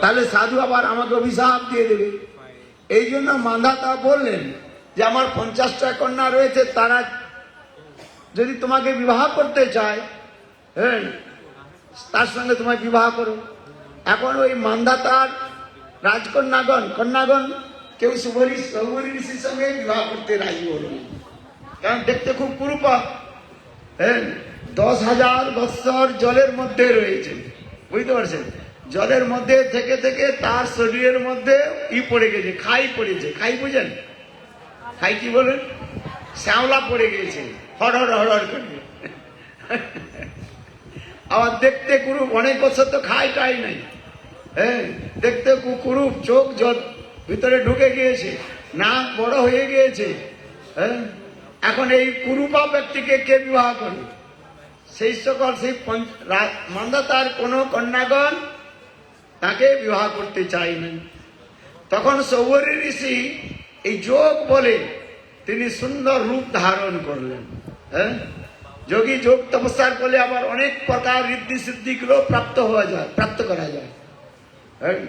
তাহলে সাধু আবার আমাকে অভিশাপ দিয়ে দেবে। এই জন্য মান্ধাতা বললেন যে আমার 50টা কন্যা রয়েছে, তারা যদি তোমাকে বিবাহ করতে চায়, হ্যাঁ, তার সঙ্গে তোমায় বিবাহ করো। এখন ওই মান্ধাতার কন্যাগণ কেউ সৌভরী ঋষির সঙ্গে বিবাহ করতে রাজি হলো, কারণ দেখতে খুব কুরূপা। হ্যাঁ, 10,000 বৎসর জলের মধ্যে রয়েছে, বুঝতে পারছেন? জলের মধ্যে থেকে থেকে তার শরীরের মধ্যে পড়ে গেছে, খাই পড়েছে। খাই বুঝেন? খাই কি বলেন? শ্যাওলা পড়ে গেছে হড়হড় হড়হড় করে। আবার দেখতে কুরূপ, অনেক বছর তো খাই টাই নাই। হ্যাঁ, দেখতে কুরূপ, চোখ জল ভিতরে ঢুকে গিয়েছে, নাক বড় হয়ে গিয়েছে। হ্যাঁ, এখন এই কুরূপা ব্যক্তিকে কে বিবাহ করে? সেই সকল সেই মান্ধাতার কোনো কন্যাগণ তাকে বিবাহ করতে চায়নি। তখন সৌভরী ঋষি এই যোগ বলে তিনি সুন্দর রূপ ধারণ করলেন। হ্যাঁ, যোগী যোগ তপস্যার ফলে আবার অনেক প্রকার ঋদ্ধি সিদ্ধিগুলো প্রাপ্ত করা যায়। হ্যাঁ,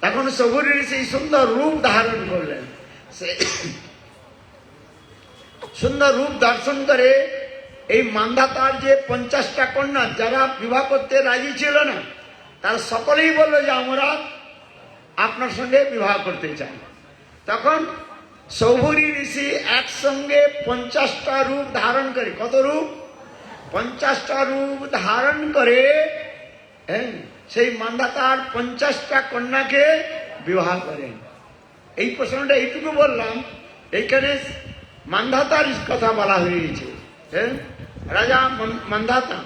তখন সৌভরী ঋষি সুন্দর রূপ ধারণ করলেন। সুন্দর রূপ দর্শন করে এই মান্ধাতার যে 50টা কন্যা যারা বিবাহ করতে রাজি ছিল না, তারা সকলেই বললো যে আমরা আপনার সঙ্গে বিবাহ করতে চাই। তখন সৌভরী ঋষি একসঙ্গে 50টা রূপ ধারণ করে, কত রূপ? 50টা রূপ ধারণ করে সেই মান্ধাতার 50টা কন্যাকে বিবাহ করেন। এই প্রশ্নটা এইটুকু বললাম, এইখানে মান্ধাতার কথা বলা হয়েছে। রাজা মান্ধাতা,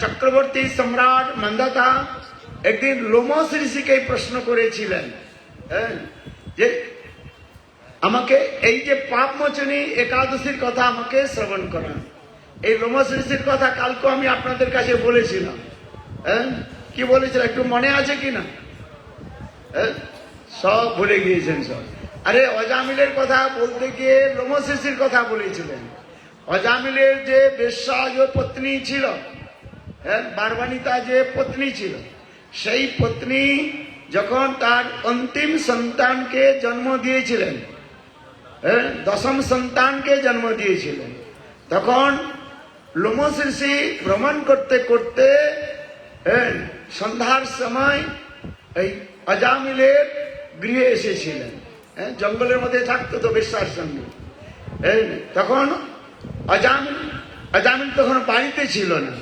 চক্রবর্তী সম্রাট মান্ধাতা একদিন লোমস ঋষিকে প্রশ্ন করেছিলেন যে আমাকে এই যে পাপ মোচনী একাদশীর কথা আমাকে শ্রবণ করান। এই লোমস ঋষির কথা কালকে আমি আপনাদের কাছে বলেছিলাম। কি বলেছিলাম একটু মনে আছে কিনা? সব ভুলে গিয়েছেন সব। আরে অজামিলের কথা বলতে গিয়ে লোমস ঋষির কথা বলেছিলেন। অজামিলের যে বেশ্যা যে পত্নী ছিল, বারবানিতা যে পত্নী ছিল, সেই পত্নী যখন তার অন্তিম সন্তানকে জন্ম দিয়েছিলেন, দশম সন্তানকে জন্ম দিয়েছিলেন, তখন লোমস ঋষি ভ্রমণ করতে করতে সন্ধ্যার সময় এই অজামিলের গৃহে এসেছিলেন। জঙ্গলের মধ্যে থাকতো তো বেশ্যার সঙ্গে। তখন অজামিল তখন বাড়িতে ছিল না।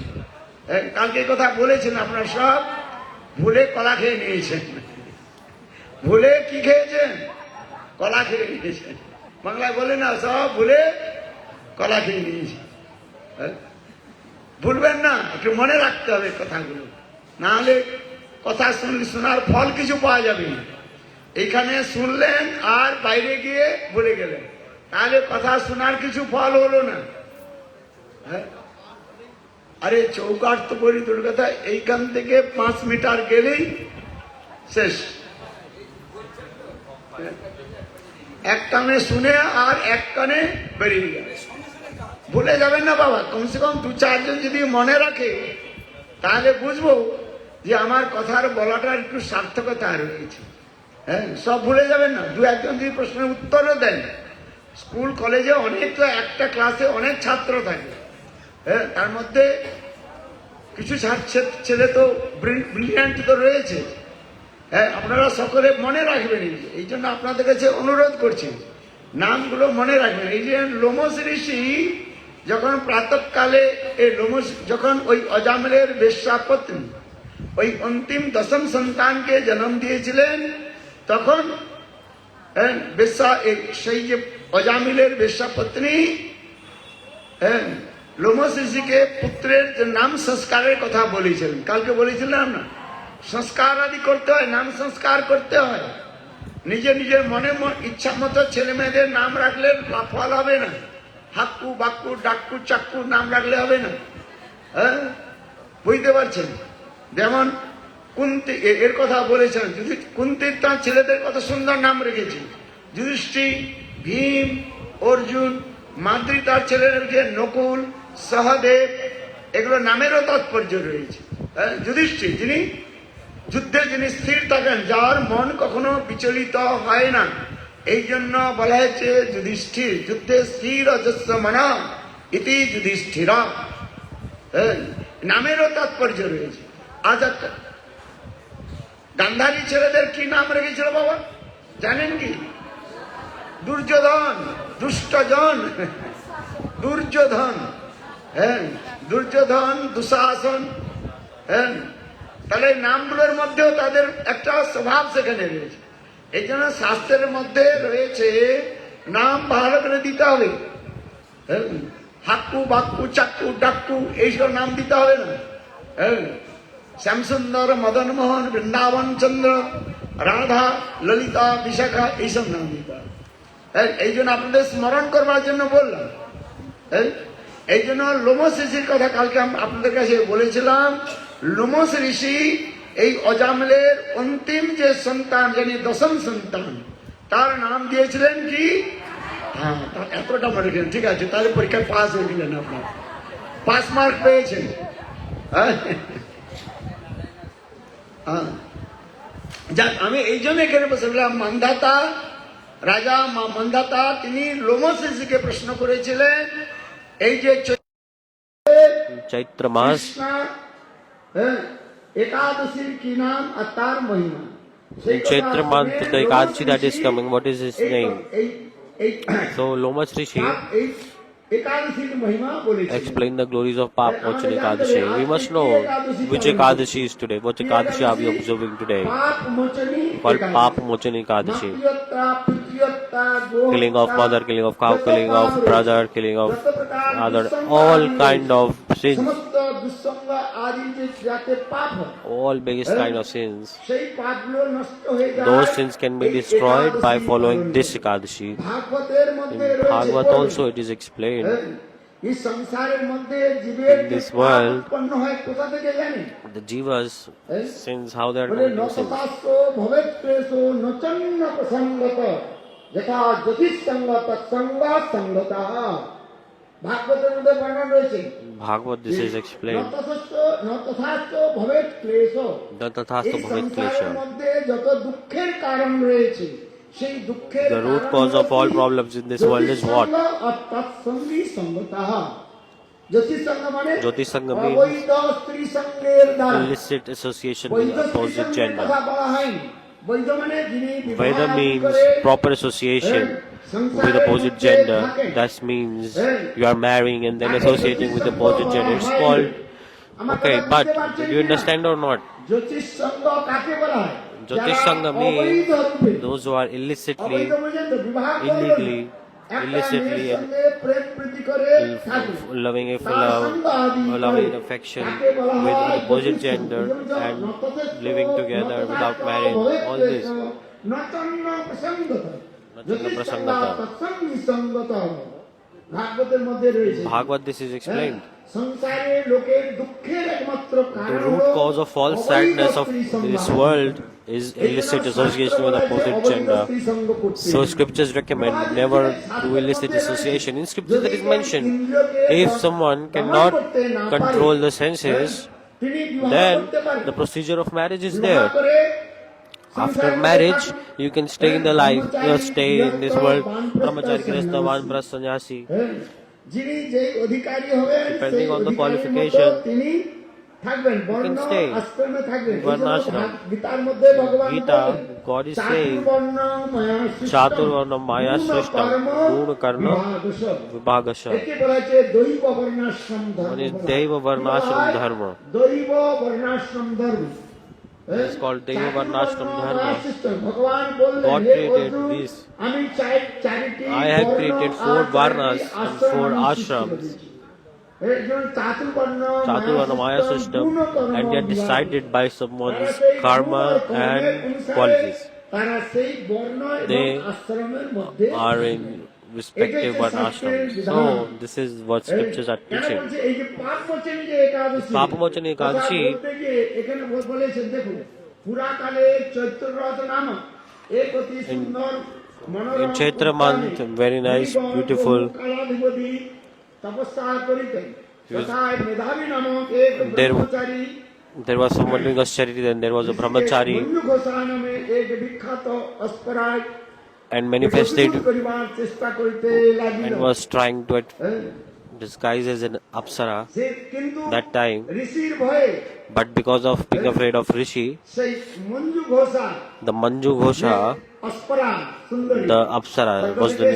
কালকে কথা বলেছেন, আপনারা সব ভুলে কলা খেয়ে নিয়েছেন। ভুলে কি খেয়েছেন? কলা খেয়ে নিয়েছেন। বাংলায় বলে না, সব ভুলে কলা খেয়ে নিয়েছেন। ভুলবেন না, একটু মনে রাখতে হবে কথাগুলো, না হলে কথা শোনার ফল কিছু পাওয়া যাবে না। এইখানে শুনলেন আর বাইরে গিয়ে ভুলে গেলেন, তাহলে কথা শোনার কিছু ফল হলো না। আরে চৌকাঠ তো বলি তোর কথা, এইখান থেকে 5 মিটার গেলেই শেষ। এক কানে শুনে আর এক কানে বেরিয়ে গেলে ভুলে যাবেন না বাবা। কমসে কম 2-4 জন যদি মনে রাখে তাহলে বুঝবো যে আমার কথার বলাটার একটু সার্থকতা রয়েছে। সব ভুলে যাবেন না। 2-1 জন যদি প্রশ্নের উত্তরও দেন, স্কুল কলেজে অনেক তো একটা ক্লাসে অনেক ছাত্র থাকে, তার মধ্যে কিছু ছেলে তো ব্রিলিয়ান্ট তো রয়েছে। আপনারা সকলে মনে রাখবেন। এই জন্য আপনাদের কাছে অনুরোধ করছি, নামগুলো মনে রাখবেন। এই যে লোমস ঋষি যখন প্রাতঃকালে যখন ওই অজামিলের বেশ্যা পত্নী ওই অন্তিম দশম সন্তানকে জন্ম দিয়েছিলেন, তখন সেই যে অজামিলের বেশ্যা পত্নী লোমস ঋষিকে পুত্রের নাম সংস্কারের কথা বলেছিলেন। কালকে বলেছিলাম না, সংস্কার আদি করতে হয়, নাম সংস্কার করতে হয়। নিজের মনে ইচ্ছা মতো ছেলে মেয়েদের নাম রাখলে ফল হবে না। হাক্কু বাক্কু ডাক্কু চাক্কু নাম রাখলে হবে না। বুঝতে পারছেন? যেমন কুন্তি এর কথা বলেছেন, যদি কুন্তির তার ছেলেদের কত সুন্দর নাম রেখেছে, যুধিষ্ঠির, ভীম, অর্জুন। মাদ্রি তার ছেলেদেরকে নকুল, সহদেব, এগুলো নামেরও তাৎপর্য রয়েছে। যুধিষ্ঠির যিনি যুদ্ধে যিনি স্থির থাকেন, যার মন কখনো বিচলিত হয় না, এই জন্য বলা হয়েছে যুধিষ্ঠির। যুদ্ধে স্থির অজস্র মনা ইতি যুধিষ্ঠির। নামেরও তাৎপর্য রয়েছে। আচ্ছা, গান্ধারী ছেলেদের কি নাম রেখেছিল বাবা জানেন কি? দুর্যোধন, দুষ্টজন, দুর্যোধন। হ্যাঁ, দুর্যোধন, দুঃশাসন। হ্যাঁ, তাহলে নামগুলোর মধ্যেও তাদের একটা স্বভাব সেখানে রয়েছে। এই জন্য শাস্ত্রের মধ্যে রয়েছে নাম ভালো করে দিতে হবে। হাক্কু, বাক্কু, চাক্কু, ডাক্কু এইসব নাম দিতে হবে না। শ্যামসুন্দর, মদন মোহন, বৃন্দাবন চন্দ্র, রাধা, ললিতা, বিশাখা এইসব নাম দিতে হবে। এই জন্য আপনাদের স্মরণ করবার জন্য বললাম। এই জন্য লোমস ঋষির কথা কালকে আপনাদের কাছে বলেছিলাম। লোমস ঋষি এই অজামিলের অন্তিম যে সন্তান, যিনি দশম সন্তান, তার নাম দিয়েছিলেন কি? হ্যাঁ, এতটা মনে রেখেছেন, ঠিক আছে, তাহলে পরীক্ষায় পাস হয়ে গেলেন, আপনার পাস মার্ক পেয়েছেন। যাক, আমি এই জন্য এখানে বসে বললাম, মান্ধাতা রাজা মান্ধাতা তিনি লোমস ঋষিকে প্রশ্ন করেছিলেন এই যে चैत्र मास एकादशी की नाम और तार महिमा। in Chaitra month the Ekadashi that is coming, what is his name? So Lomas Rishi Ekadashi की महिमा बोले explain the glories of Pap Mochani Ekadashi. We must know which Ekadashi is today. What Ekadashi are we observing today? पाप मोचनी Called Pap Mochani Ekadashi. Killing of mother, killing of cow, killing of brother, killing of other, all kind of sins, समस्त दुस्संग आदि जे जाते पाप है, all biggest kind of sins. সেই পাপগুলো নষ্ট হয়ে যায়। Those sins can be destroyed by following this Ekadashi. ভাগবতের মধ্যে In রয়েছে Bhagavad also it is explained. এই সংসারের মধ্যে জীবের In this যে world, পাপ উৎপন্ন হয় কোথা থেকে জানেন? The jivas sins, how they are বলে committing sins. নততাস্য ভবেৎ ক্লেশো নচন্ন প্রসঙ্গত যথা জ্যোতিষসঙ্গ তৎসঙ্গ সঙ্গতঃ। ভাগবতের মধ্যে বর্ণনা রয়েছে। Bhagavad this is explained. নতথাস্য ভবেৎ ক্লেশো। Datathasto এই bhavet সংসারের klesha. মধ্যে যত দুঃখের কারণ রয়েছে, সেই দুঃখের The root cause of all problems in this world is what? তৎসঙ্গী সঙ্গতঃ। জ্যোতিষসঙ্গ মানে Jyotisanga means অবৈধ স্ত্রী সঙ্গের দ্বারা। illicit association with বৈধ স্ত্রী opposite সঙ্গের gender. কথা বলা হয়নি। বৈধ মানে যিনি বিবাহ Veda means করে proper association with opposite gender. That means you are marrying and then associating with the opposite gender. It's called, okay, but do you understand or not? জ্যোতিষ সঙ্গ কাকে বলা হয়? Jyotisanga যারা means অবৈধ রূপে, those who are illicitly, অবৈধ বুঝেন তো, বিবাহ করলেন, illegally, একটা illicitly মেয়ের and সঙ্গে প্রেম প্রীতি করে থাকে, loving a তার সঙ্গ আদি love, loving করে। affection তাকে বলা with হয় opposite জ্যোতিষ সঙ্গ। gender and নততস্য living together without নততাস্য marriage. ভবেৎ All ক্লেশো this. নচন্ন প্রসঙ্গত। নচন্ন জ্যোতিষ সঙ্গ প্রসঙ্গত। তৎসঙ্গী সঙ্গত। ভাগবতের মধ্যে রয়েছে। Bhagavad this is explained. সংসারে লোকের দুঃখের একমাত্র The কারণ root হলো cause of all অবৈধ sadness of স্ত্রী সঙ্গ। this world is illicit association with opposite gender. So scriptures recommend never do illicit association. In scriptures that is mentioned, if someone cannot control the senses, then the procedure of marriage is there. After marriage, you can stay in the life, you stay in this world, brahmachari, grihastha, vanprastha, sannyasi. যিনি যে অধিকারী হবেন, Depending সেই on the অধিকারীর qualification, মতো তিনি থাকবেন, বর্ণ stay. আশ্রমে থাকবেন। Varnashram. গীতার মধ্যে ভগবান Gita, বলেন, God is saying, চাতুর্বর্ণ Maya সৃষ্টম, Chaturvarna maya গুণ srishtam, কর্ম guna karma বিভাগশ। vibhagasha. একে বলা হচ্ছে দৈব বর্ণাশ্রম ধর্ম। One is Deva Varnashram Dharma. দৈব বর্ণাশ্রম ধর্ম। It's called Deva Varnashram Dharma. ভগবান বললেন, God hey created Arjun, this. আমি চারিটি I have বর্ণ created আর 4 চারিটি varnas and আশ্রম 4 আমি সৃষ্টি ashrams. করেছি। এর জন্য চাতুর্বর্ণ Chaturvarna Maya system, গুণ কর্ম and they are বিভাগ। decided by someone's তারা সেই karma গুণ কর্মের and অনুসারে qualities. তারা সেই বর্ণ They এবং আশ্রমের মধ্যে Are in respective varnashrams. So this is what scriptures are কেন teaching. বলছে, এই যে পাপমোচনী যে একাদশী, পাপমোচনী একাদশী, কথা বলতে গিয়ে এখানে বলেছেন, দেখুন, পুরাকালে চৈত্ররথ নাম এক অতি সুন্দর মনোরম In Chaitra month, very nice, beautiful. তপস্যা করিতেন। He was- তথা মেধাবী নামক এক There- Brahmachari there was someone doing austerity, then there was a brahmachari Manju घोषा नामे एक विख्यात अस्पराय and manifested করিবার চেষ্টা করতে লাগিল and was trying to disguise as an apsara সে কিন্তু that time, ঋষির ভয়ে but because of being afraid of Rishi, সেই মঞ্জু ঘোষা the Manju Ghosha, अस्परा Sundari the apsara, was the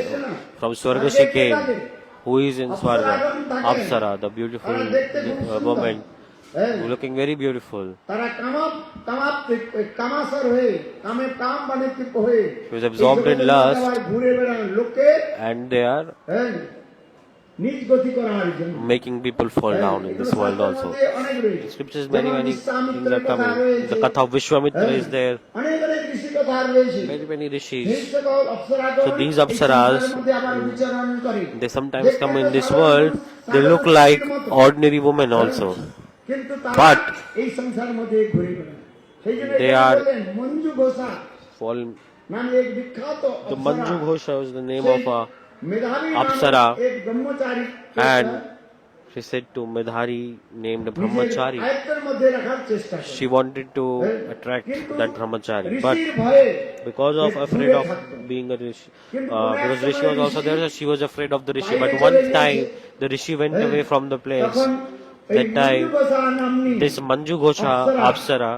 from Swarga she came, who is in Swarga, Apsara, the beautiful woman, looking very beautiful. তারা কামাসর হয়ে কামে কাম বাণিজ্য হয়ে She was absorbed in lust ঘুরে বেড়ান লোকে and they are নিজ গতি করার জন্য making people fall down in this world also. অনেক রয়েছে Scriptures, many things are coming. The Katha of Vishwamitra is there. অনেক অনেক ঋষি কথা রয়েছে Many rishis. এই সকল অপ্সরাগণ So these apsaras, এই সংসারের মধ্যে আবার বিচরণ করে they sometimes come in this world. They look like ordinary women also. কিন্তু তারা But এই সংসারের মধ্যে ঘুরে বেড়ায় সেই জন্য they এটাকে are বলেন মঞ্জু ঘোষা Fall. নামে এক বিখ্যাত The Apsara Manju Ghosha was the name of a মেধাবী Apsara, নামক এক ব্রহ্মচারী and she said to Medhari named Brahmachari. আয়ত্তের মধ্যে রাখার চেষ্টা করে She wanted to attract that Brahmachari, but ঋষির ভয়ে because of afraid of being a rishi, because Rishi was also there, so she was afraid of the Rishi. But one time the Rishi went away from the place. তখন এই That time, Manju ঘোষা নামনি this Manju Ghosha, Apsara,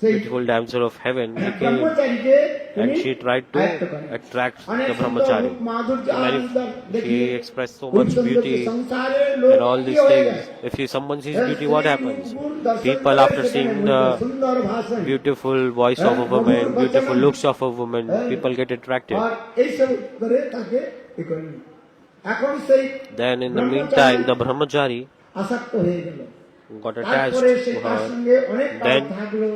beautiful damsel of heaven, she came ব্রহ্মচারীকে and তিনি she tried to আয়ত্ত করেন। attract অনেক the সুন্দর Brahmachari. রূপ, মাধুর্য, She আনন্দ দেখিয়ে She expressed so খুব much সুন্দর beauty সংসারের লোক and all কি these হয়ে things. যায়? If someone sees হ্যাঁ, beauty, what সেই happens? রূপগুণ দর্শন People, করে after সেখানে seeing মধ্যে the সুন্দর ভাষণ beautiful voice of a woman, beautiful looks of a woman, people get attracted. আর এইসব করে তাকে ই করে নিল। এখন সেই Then in the meantime, the Brahmachari আসক্ত হয়ে গেল got attached তারপরে সে to তার her. সঙ্গে অনেক কাল Then থাকলো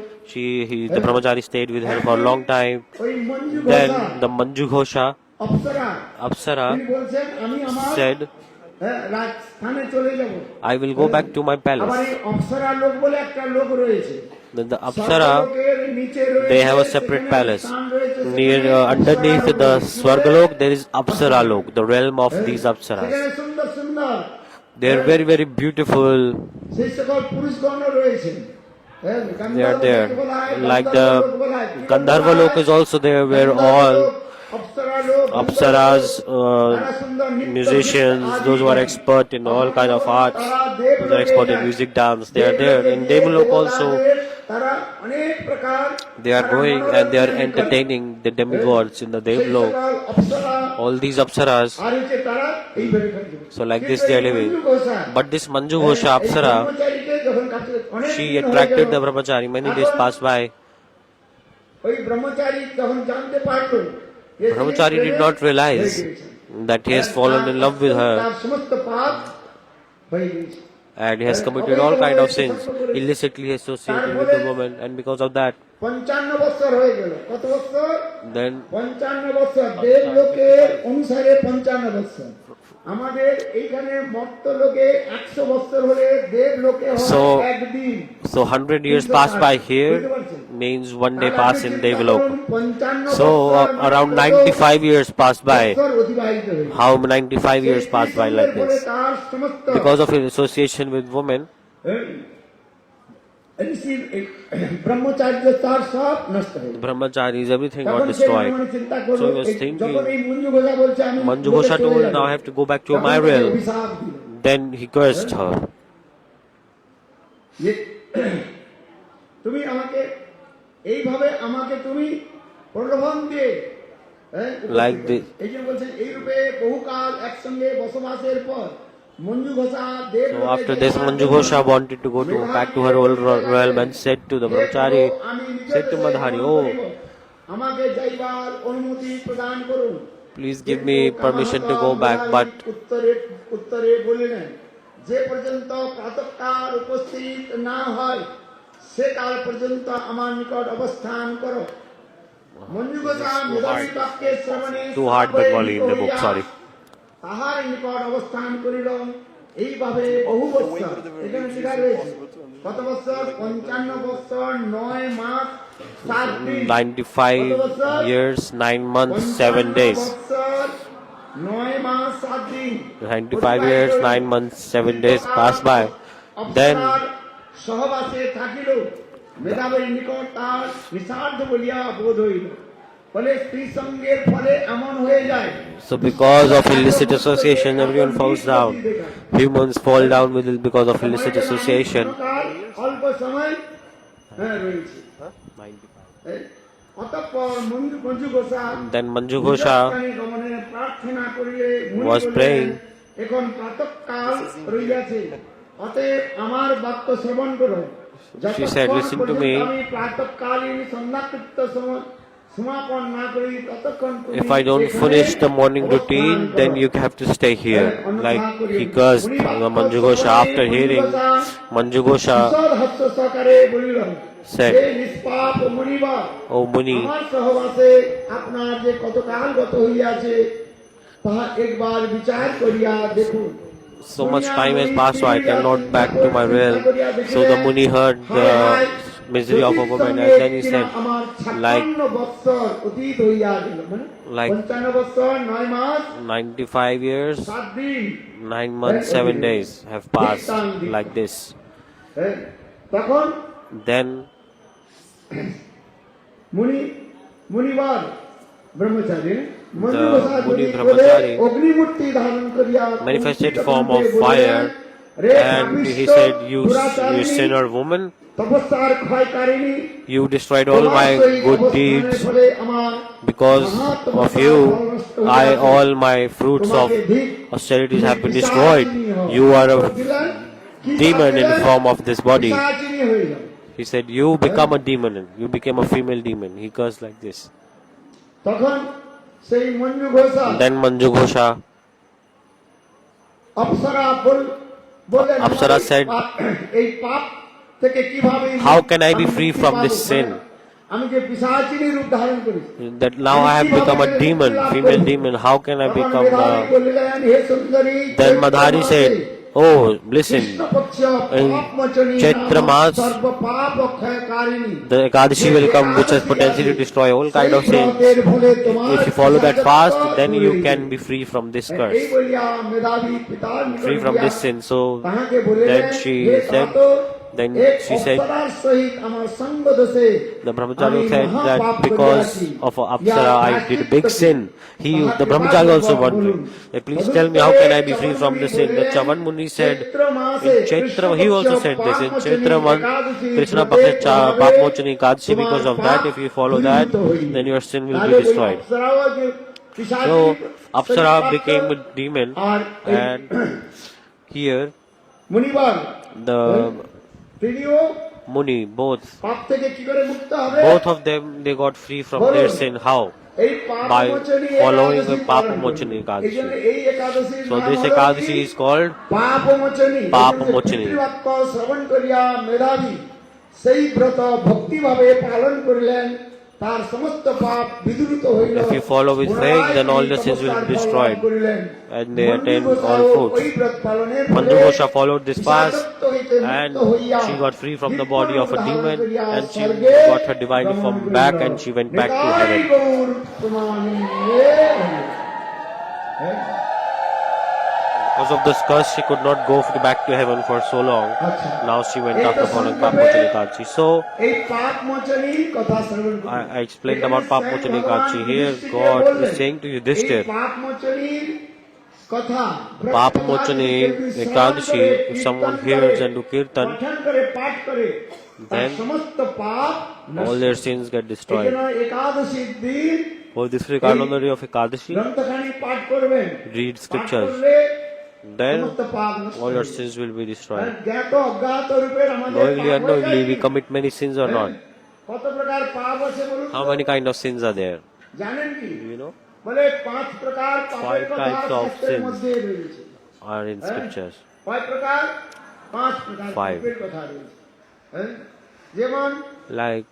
the Brahmachari stayed with her for a long time. ওই Manju Then Ghosha the Manju Ghosha, Apsara Apsara, তিনি বলছেন আমি আমার said, রাজস্থানে চলে যাব I will go back to my আবার palace. এই অপ্সরা লোক বলে একটা লোক রয়েছে Then the Apsara, স্বর্গলোকের নিচে রয়েছে, they have a separate সেখানে palace. স্থান রয়েছে, Near সেখানে underneath the Swargalok, there is Apsara Lok, the realm of these সেখানে Apsaras. সুন্দর সুন্দর They are very beautiful. সেই সকল পুরুষগণ রয়েছে They are there. Like the Gandharva Lok is also there, where all Apsaras, musicians, those who are expert in all kind of arts, those who are expert in music, dance, they are there. In Devlok also, they are going and they are entertaining the demigods in the Devlok. All these Apsaras, so like this they are living. But this Manju Ghosha Apsara, she attracted the Brahmachari. Many days passed by. Brahmachari did not realize that he has fallen in love with her and he has committed all kind of sins, illicitly associated with the woman, and because of that, 55 বছর হয়ে গেল কত বছর then 55 বছর দেবলোকের অনুসারে 55 বছর আমাদের এইখানে মর্ত লোকে 100 বছর হলে দেবলোকে হয় একদিন so 100 years pass by here means one day pass in Devlok. So around 95 years pass by. How 95 years pass by like this? Because of his association with women, ব্রহ্মচার্য তার সব নষ্ট হয়ে গেল Brahmacharis, everything got destroyed. So he was thinking, Manju Ghosha told, now I have to go back to my realm. Then he cursed her. তুমি আমাকে এইভাবে আমাকে তুমি প্রলোভন দিয়ে Like this. এই যে বলছেন এই রূপে বহুকাল একসঙ্গে বসবাসের পর মঞ্জু ঘোষা দেব So after this, Manju Ghosha wanted to go back to her old realm and said to the Brahmachari, said to Madhari, oh, আমাকে যাইবার অনুমতি প্রদান করুন please give me permission to go back, but উত্তরে বলিলেন যে পর্যন্ত প্রাতঃকাল উপস্থিত না হয় সে কাল পর্যন্ত আমার নিকট অবস্থান করো মঞ্জু ঘোষা মেধাবী বাক্যে শ্রবণে too hard Bengali in the book, sorry. তাহার নিকট অবস্থান করিল এইভাবে বহু বৎসর এখানে লেখা রয়েছে কত বৎসর 55 বৎসর 9 মাস 7 দিন 95 years, 9 months, 7 days. 9 মাস 7 দিন 95 years, 9 months, 7 days passed by. Then সহবাসে থাকিল, মেধাবীর নিকট তার নিঃস্বার্থ বলিয়া বোধ হইল। ফলে স্ত্রী সঙ্গের ফলে এমন হয়ে যায়। So because of illicit association, everyone falls down. Humans fall down because of illicit association. অল্প সময় রয়েছে। অতঃপর মঞ্জু ঘোষা Then Manju Ghosha গমনে প্রার্থনা করিলে মুনি was বললেন, praying. এখন প্রাতঃকাল রইয়াছে, অতএব আমার বাক্য শ্রবণ করো। She said, "Listen to me. আমি প্রাতঃকালীন সন্ধ্যাকৃত্য সমাপন না করি ততক্ষণ তুমি If I don't এখানে finish the morning অবস্থান routine, করো।" then you have to stay here. Like he cursed Manju Ghosha. After hearing, Manju Ghosha ঈশ্বর হাস্য সহকারে বলিল, said, হে নিষ্পাপ মুনিবা, "O Muni, আমার সহবাসে আপনার যে কত কাল গত হইয়াছে তাহা একবার বিচার করিয়া দেখুন। so much time has passed, so I cannot back to my realm." So the Muni heard the misery of a woman, and then he said, like 95 years, 9 months, 7 days have passed like this. তখন Then মুনিবার ব্রহ্মচারী Muni Brahmachari অগ্নিমূর্তি ধারণ করিয়া manifested form of fire, and he said, you sinner woman, তপস্যার ক্ষয়কারিণী, you destroyed all my good deeds. Because of you, all my fruits of austerities have been destroyed. You are a demon in the form of this body. He said, you become a demon. You became a female demon. He cursed like this. তখন সেই মঞ্জু ঘোষা Then Manju Ghosha, অপ্সরা বললেন, Apsara said, এই পাপ থেকে কিভাবে how can I be free from this sin? আমি যে পিশাচিনী রূপ ধারণ করেছি, That now I have become a demon, female demon. How can I become Then Madhari said, oh, listen, in Chaitra Mas, the Ekadashi will come which has potential to destroy all kind of sins. If you follow that fast, then you can be free from this curse, free from this sin. So then she said, the brahmachari said that because of Apsara I did a big sin. The brahmachari also wondering, please tell me how can I be free from this sin? The Chavan Muni said, in Chaitra, he also said this, in Chaitra month, Krishna Paksha Papmochani Ekadashi, because of that, if you follow that, then your sin will be destroyed. So Apsara became a demon, and here the Muni, both of them, they got free from their sin. How? By following the Papamochani Ekadashi. So this Ekadashi is called Papamochani. If you follow with faith, then all the sins will be destroyed, and they attain all fruits. Manju Ghosha followed this fast, and she got free from the body of a demon, and she got her divine form back, and she went back to heaven. Because of this curse, she could not go back to heaven for so long. Now she went after following Papamochani Ekadashi. So I explained about Papamochani Ekadashi. Here God is saying to Yudhishthir, Papamochani Ekadashi, if someone hears and do kirtan, then all their sins get destroyed. For this Karnodari of Ekadashi, read scriptures, then all your sins will be destroyed. Knowingly or unknowingly, we commit many sins or not. How many kind of sins are there? You know? 5 types of sins are in scriptures. 5. Like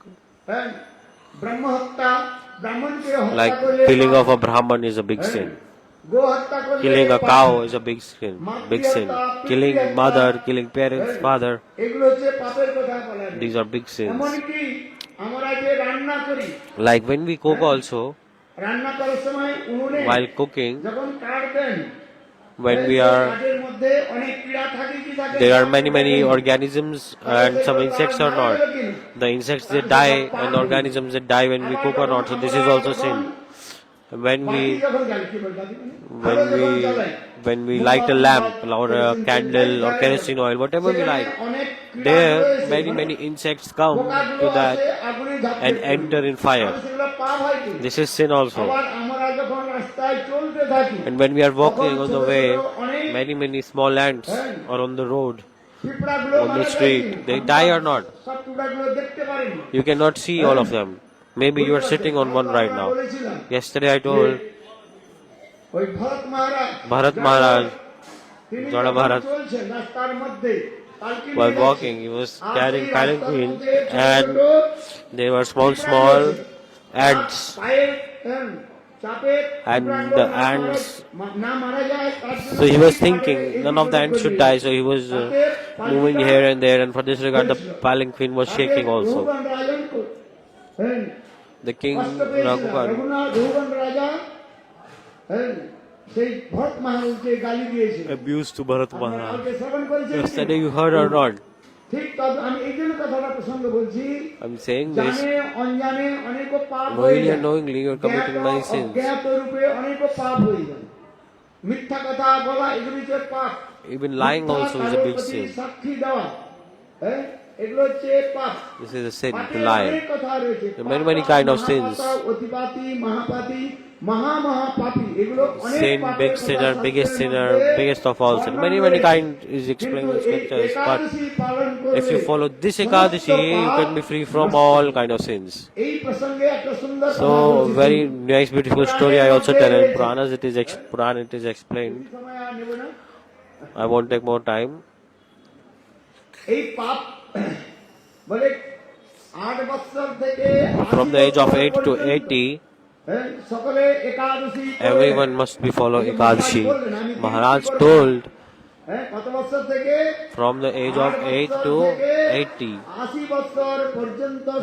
killing of a Brahman is a big sin. Killing a cow is a big sin. Killing mother, killing parents, father, these are big sins. Like when we cook also, while cooking, when we are, কাঠের মধ্যে অনেক পীড়া থাকে কি থাকে there are many organisms and some insects or not. The insects they die and organisms that die when we cook or not. So this is also sin. When we when we light a lamp or a candle or kerosene oil, whatever we light, there many insects come to that and enter in fire. This is sin also. And when we are walking on the way, many small ants are on the road, on the street. They die or not? You cannot see all of them. Maybe you are sitting on one right now. Yesterday I told Bharat Maharaj, Jada Bharat, while walking, he was carrying palanquin and there were small ants. And the ants, so he was thinking none of the ants should die, so he was moving here and there, and for this regard the palanquin was shaking also. The king Raghuvan abused to Bharat Maharaj. Yesterday you heard or not? I'm saying this. Knowingly or knowingly you are committing many sins. Even lying also is a big sin. This is a sin to lie. There are many kind of sins. Sin, big sinner, biggest of all sin. Many kind is explained in scriptures. But if you follow this Ekadashi, you can be free from all kind of sins. So very nice, beautiful story I also tell in Puranas. Puran it is explained. I won't take more time. From the age of 8 to 80, everyone must be follow Ekadashi. Maharaj told from the age of 8 to 80,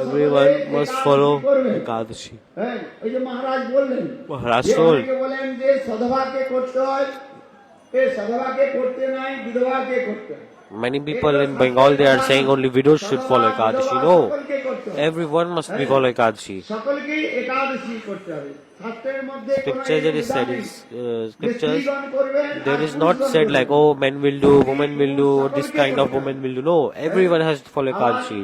everyone must follow Ekadashi. Maharaj told, many people in Bengal, they are saying only widows should follow Ekadashi. No, everyone must be follow Ekadashi. Scripture there is said, scriptures there is not said like, oh, men will do, women will do, or this kind of women will do. No, everyone has to follow Ekadashi.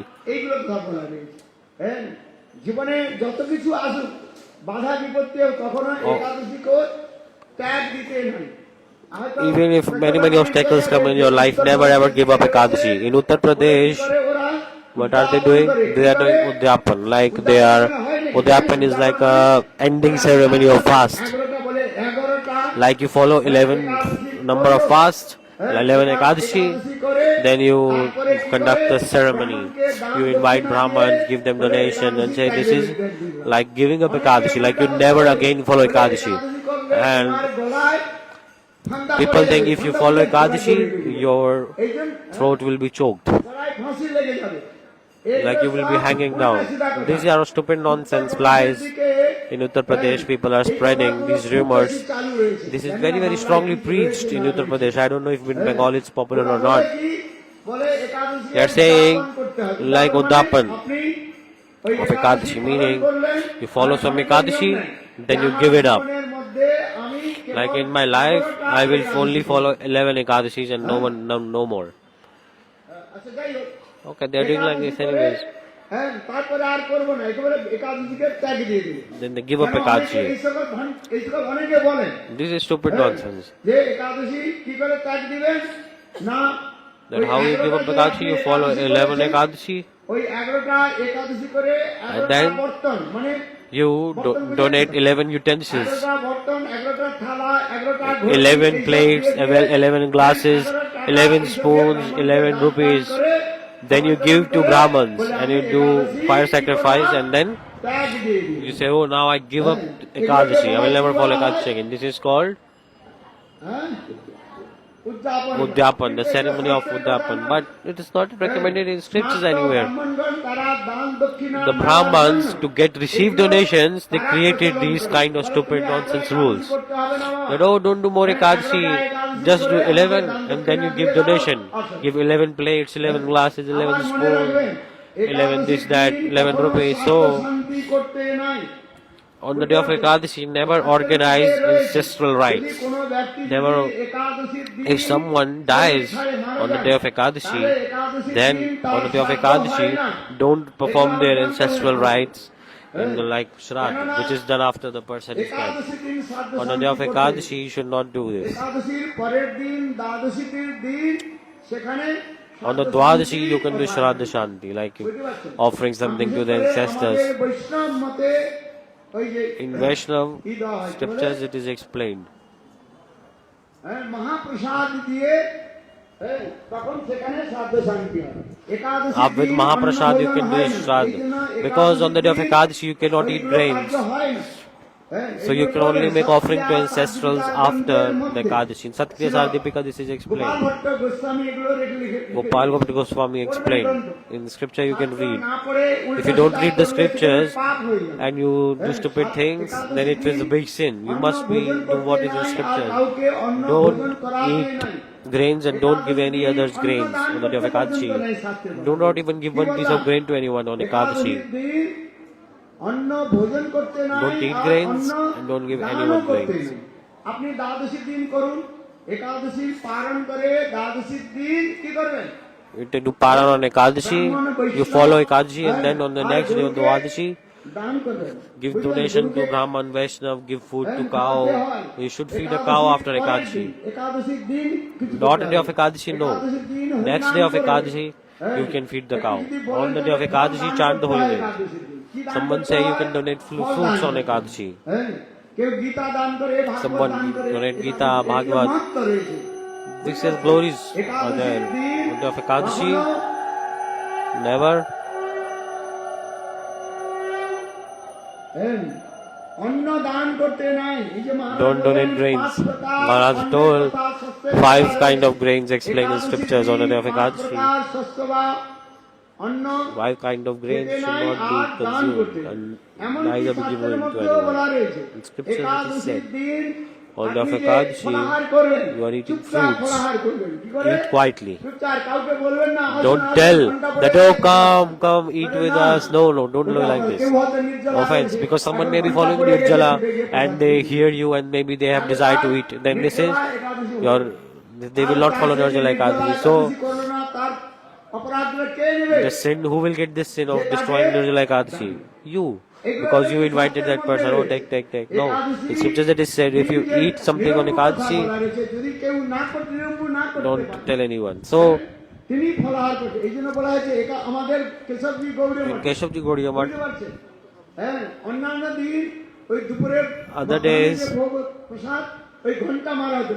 জীবনে যত কিছু আসুক বাধা বিপত্তিও কখনো একাদশীকে ত্যাগ দিতে নয়। Even if many obstacles come in your life, never ever give up Ekadashi. In Uttar Pradesh, what are they doing? They are doing Udyapan. Like Udyapan is like a ending ceremony of fast. Like you follow 11 number of fast, 11 Ekadashi, then you conduct the ceremony. You invite Brahmans, give them donation and say this is like giving up Ekadashi, like you never again follow Ekadashi. And people think if you follow Ekadashi, your throat will be choked. Like you will be hanging down. These are stupid nonsense lies. In Uttar Pradesh, people are spreading these rumors. This is very strongly preached in Uttar Pradesh. I don't know if in Bengal it's popular or not. They are saying like Udyapan of Ekadashi, meaning you follow some Ekadashi, then you give it up. Like in my life, I will only follow 11 Ekadashis and no more. Okay, they are doing like this anyways. Then they give up Ekadashi. This is stupid nonsense. Then how you give up Ekadashi? You follow 11 Ekadashi. And then you donate 11 utensils, 11 plates, 11 glasses, 11 spoons, 11 rupees. Then you give to Brahmins and you do fire sacrifice, and then you say, oh, now I give up Ekadashi. I will never follow Ekadashi again. This is called Udyapan, the ceremony of Udyapan, but it is not recommended in scriptures anywhere. The Brahmins, to get received donations, they created these kind of stupid nonsense rules. That, oh, don't do more Ekadashi, just do 11 and then you give donation. Give 11 plates, 11 glasses, 11 spoons, 11 this, that, 11 rupees. So, on the day of Ekadashi, never organize ancestral rites. Never, if someone dies on the day of Ekadashi, then on the day of Ekadashi, don't perform their ancestral rites in the like Shraddha, which is done after the person is dead. On the day of Ekadashi, you should not do this. On the Dwadashi, you can do Shraddha Shanti, like offering something to the ancestors. In Vaishnav scriptures, it is explained. Up with Mahaprasad, you can do Shraddha. Because on the day of Ekadashi, you cannot eat grains. So you can only make offering to ancestrals after the Ekadashi. In Satkriya Sardipika, this is explained. Gopal Bhatta Goswami explained. In scripture you can read. If you don't read the scriptures and you do stupid things, then it is a big sin. You must do what is in scripture. Don't eat grains and don't give any others grains on the day of Ekadashi. Do not even give one piece of grain to anyone on Ekadashi. Don't eat grains and don't give anyone grains. আপনি দ্বাদশী দিন করুন, একাদশী পালন করে দ্বাদশী দিন কি করবেন? You do Paran on Ekadashi, you follow Ekadashi, and then on the next day of Dwadashi, give donation to Brahman, Vaishnav, give food to cow. You should feed a cow after Ekadashi. Not on the day of Ekadashi, no. Next day of Ekadashi, you can feed the cow. On the day of Ekadashi, chant the holy name. Someone say you can donate fruits on Ekadashi. Someone donate Gita, Bhagavad. This is glories are there. On the day of Ekadashi, never. Don't donate grains. Maharaj told 5 kind of grains explained in scriptures on the day of Ekadashi. 5 kind of grains should not be consumed and neither be given to anyone. In scripture it is said, on the day of Ekadashi, you are eating fruits. Eat quietly. Don't tell that, oh, come, eat with us. No, don't do like this. Offense, because someone may be following Nirjala and they hear you and maybe they have desire to eat. Then this is they will not follow Nirjala Ekadashi. So, the sin, who will get this sin of destroying Nirjala Ekadashi? You. Because you invited that person, oh, take. No. It's scriptures that is said, if you eat something on Ekadashi, don't tell anyone. So, in Keshavji Gaudiya Math, other days,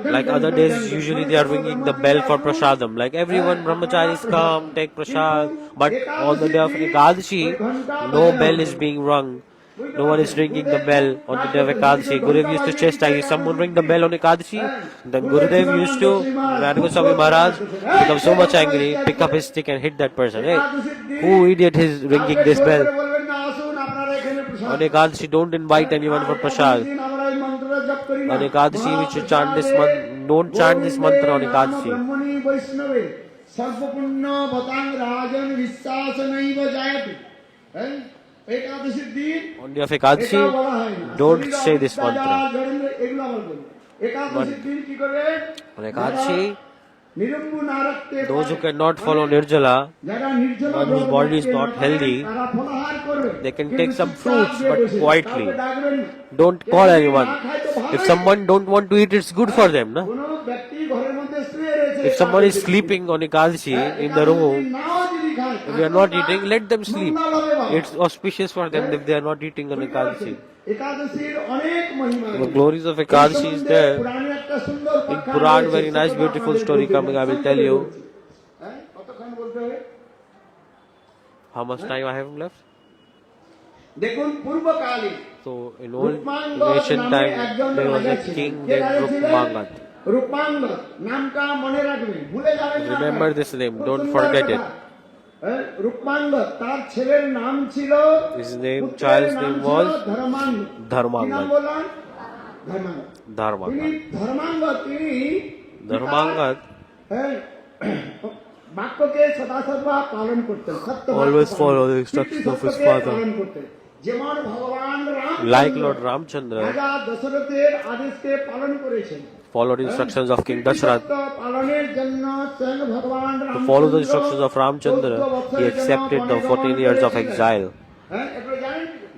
like other days, usually they are ringing the bell for prasadam. Like everyone, brahmacharis come, take prasad. But on the day of Ekadashi, no bell is being rung. No one is ringing the bell on the day of Ekadashi. Gurudev used to chastise. Someone ring the bell on Ekadashi. Then Gurudev used to, Radha Goswami Maharaj, become so much angry, pick up his stick and hit that person. Hey, who idiot is ringing this bell? On Ekadashi, don't invite anyone for prasad. On Ekadashi, we should chant this mantra. Don't chant this mantra on Ekadashi. On the day of Ekadashi, don't say this mantra. On Ekadashi, those who cannot follow Nirjala, one whose body is not healthy, they can take some fruits, but quietly. Don't call anyone. If someone don't want to eat, it's good for them. No? If someone is sleeping on Ekadashi in the room, if they are not eating, let them sleep. It's auspicious for them if they are not eating on Ekadashi. The glories of Ekadashi is there. In Puran, very nice, beautiful story coming, I will tell you. How much time I have left? So, in old ancient time, there was a king named Rukmangat. রূপাঙ্গ নামটা মনে রাখবেন, ভুলে যাবেন না। Remember this name, don't forget it. রূপাঙ্গ তার ছেলের নাম ছিল, His name, পুত্রের child's নাম name ছিল was ধর্মাঙ্গ। Dharmanga. কি নাম বললাম? ধর্মাঙ্গ। Dharmanga. তিনি ধর্মাঙ্গ, তিনি Dharmanga হ্যাঁ, বাক্যকে সদাসর্বা পালন করতেন, সত্য বাক্য always পালন follow the করতেন, instructions of his সত্যকে father. পালন করতেন। যেমন ভগবান রাম Like Lord Ramchandra রাজা দশরথের আদেশকে পালন করেছেন, followed instructions of King Dashrath. পালনের জন্য স্বয়ং ভগবান To follow the instructions of Ramchandra, he accepted the 14 years of exile.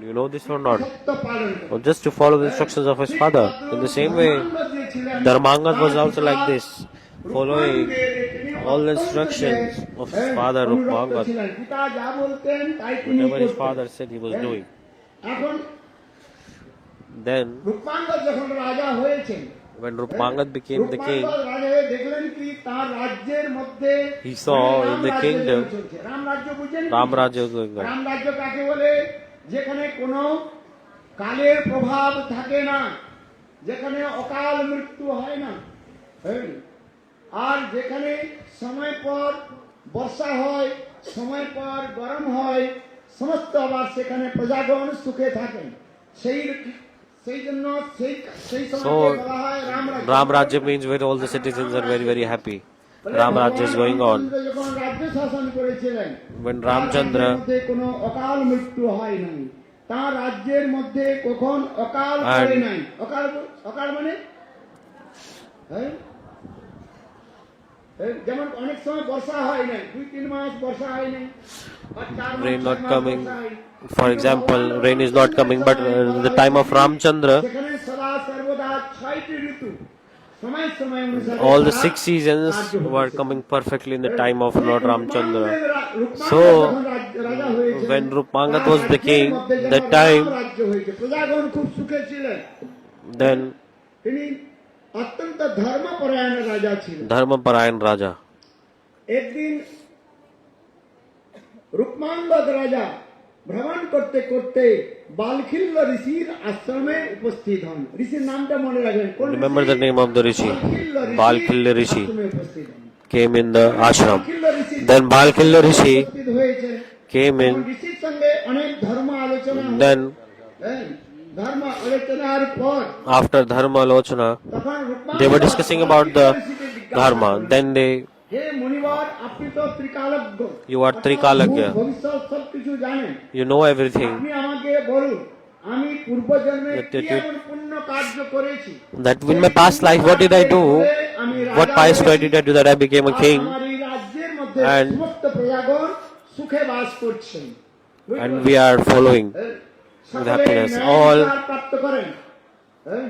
Do you know this or not? Or just to follow the instructions of his father. In the same way, Dharmanga was also like this, following all the instructions of his father Rupanga. Whatever his father said, he was doing. এখন Then, রূপাঙ্গ যখন রাজা হয়েছেন, when Rupanga became the king, রাজা হয়ে দেখলেন কি তার রাজ্যের মধ্যে he saw in the kingdom Ram রাজ্য বুঝেন, Ram Rajya going on. Ram রাজ্য কাকে বলে? যেখানে কোনো কালের প্রভাব থাকে না, যেখানে অকাল মৃত্যু হয় না, হ্যাঁ, আর যেখানে সময় পর বর্ষা হয়, সময় পর গরম হয়, সমস্ত আবার সেখানে প্রজাগণ সুখে থাকেন। সেই জন্য সেই So, সময়কে বলা হয় রাম রাজ্য। Ram Rajya means where all the citizens are very, very happy. Ram Rajya is going on. যখন রাজ্য শাসন করেছিলেন, When তার Ramchandra, রাজ্যের মধ্যে কোনো অকাল মৃত্যু হয় নাই, তার রাজ্যের মধ্যে কখন অকাল And- পড়ে নাই। অকাল, অকাল মানে হ্যাঁ? যেমন অনেক সময় বর্ষা হয় নাই, 2-3 মাস বর্ষা হয় নাই, বা 4 মাস, rain 6 not মাস coming. বর্ষা হয়। For example, rain is not coming, but the time of Ramchandra, সেখানে সদা সর্বদা 6টি ঋতু সময় সময় অনুসারে all the তারা 6 seasons কার্য were হচ্ছে। coming perfectly in the time of Lord Ramchandra. রূপমাঙ্গা So, যখন রাজা হয়েছেন, when Rupangat তার was the রাজ্যের king, মধ্যে যেন that time, রাম রাজ্য হয়েছে, প্রজাগণ খুব সুখে ছিলেন। then তিনি অত্যন্ত ধর্মপরায়ণ রাজা ছিলেন। Dharmaparayan Raja. একদিন রূপমাঙ্গদ রাজা ভ্রমণ করতে করতে বালখিল্য ঋষির আশ্রমে উপস্থিত হন। ঋষির নামটা মনে রাখবেন। কোন ঋষি? Remember the name of the Rishi. বালখিল্য Balkhilya Rishi আশ্রমে উপস্থিত হন। came in the ashram. বালখিল্য Rishi Then Balkhilya Rishi উপস্থিত হয়েছে। came তখন in. ঋষির সঙ্গে অনেক ধর্ম আলোচনা হলো। Then, হ্যাঁ, ধর্ম আলোচনার পর after Dharma Lochana, তখন রূপমাঙ্গদ they were discussing about the ঋষিকে জিজ্ঞাসা Dharma. করলেন, Then they, হে মুনিবর, আপনি তো ত্রিকালজ্ঞ, you are Trikalagya. ভবিষ্যৎ সবকিছু জানেন, You know everything. আপনি আমাকে বলুন, আমি পূর্বজন্মে That কি you- এমন পুণ্য কার্য করেছি, That in my past life, what did I do? What pious deed did I do that I became a king? আমার এই রাজ্যের মধ্যে And- সমস্ত প্রজাগণ সুখে বাস করছেন, And we are following. সকলে happiness. ন্যায় All- বিচার প্রাপ্ত করেন, হ্যাঁ,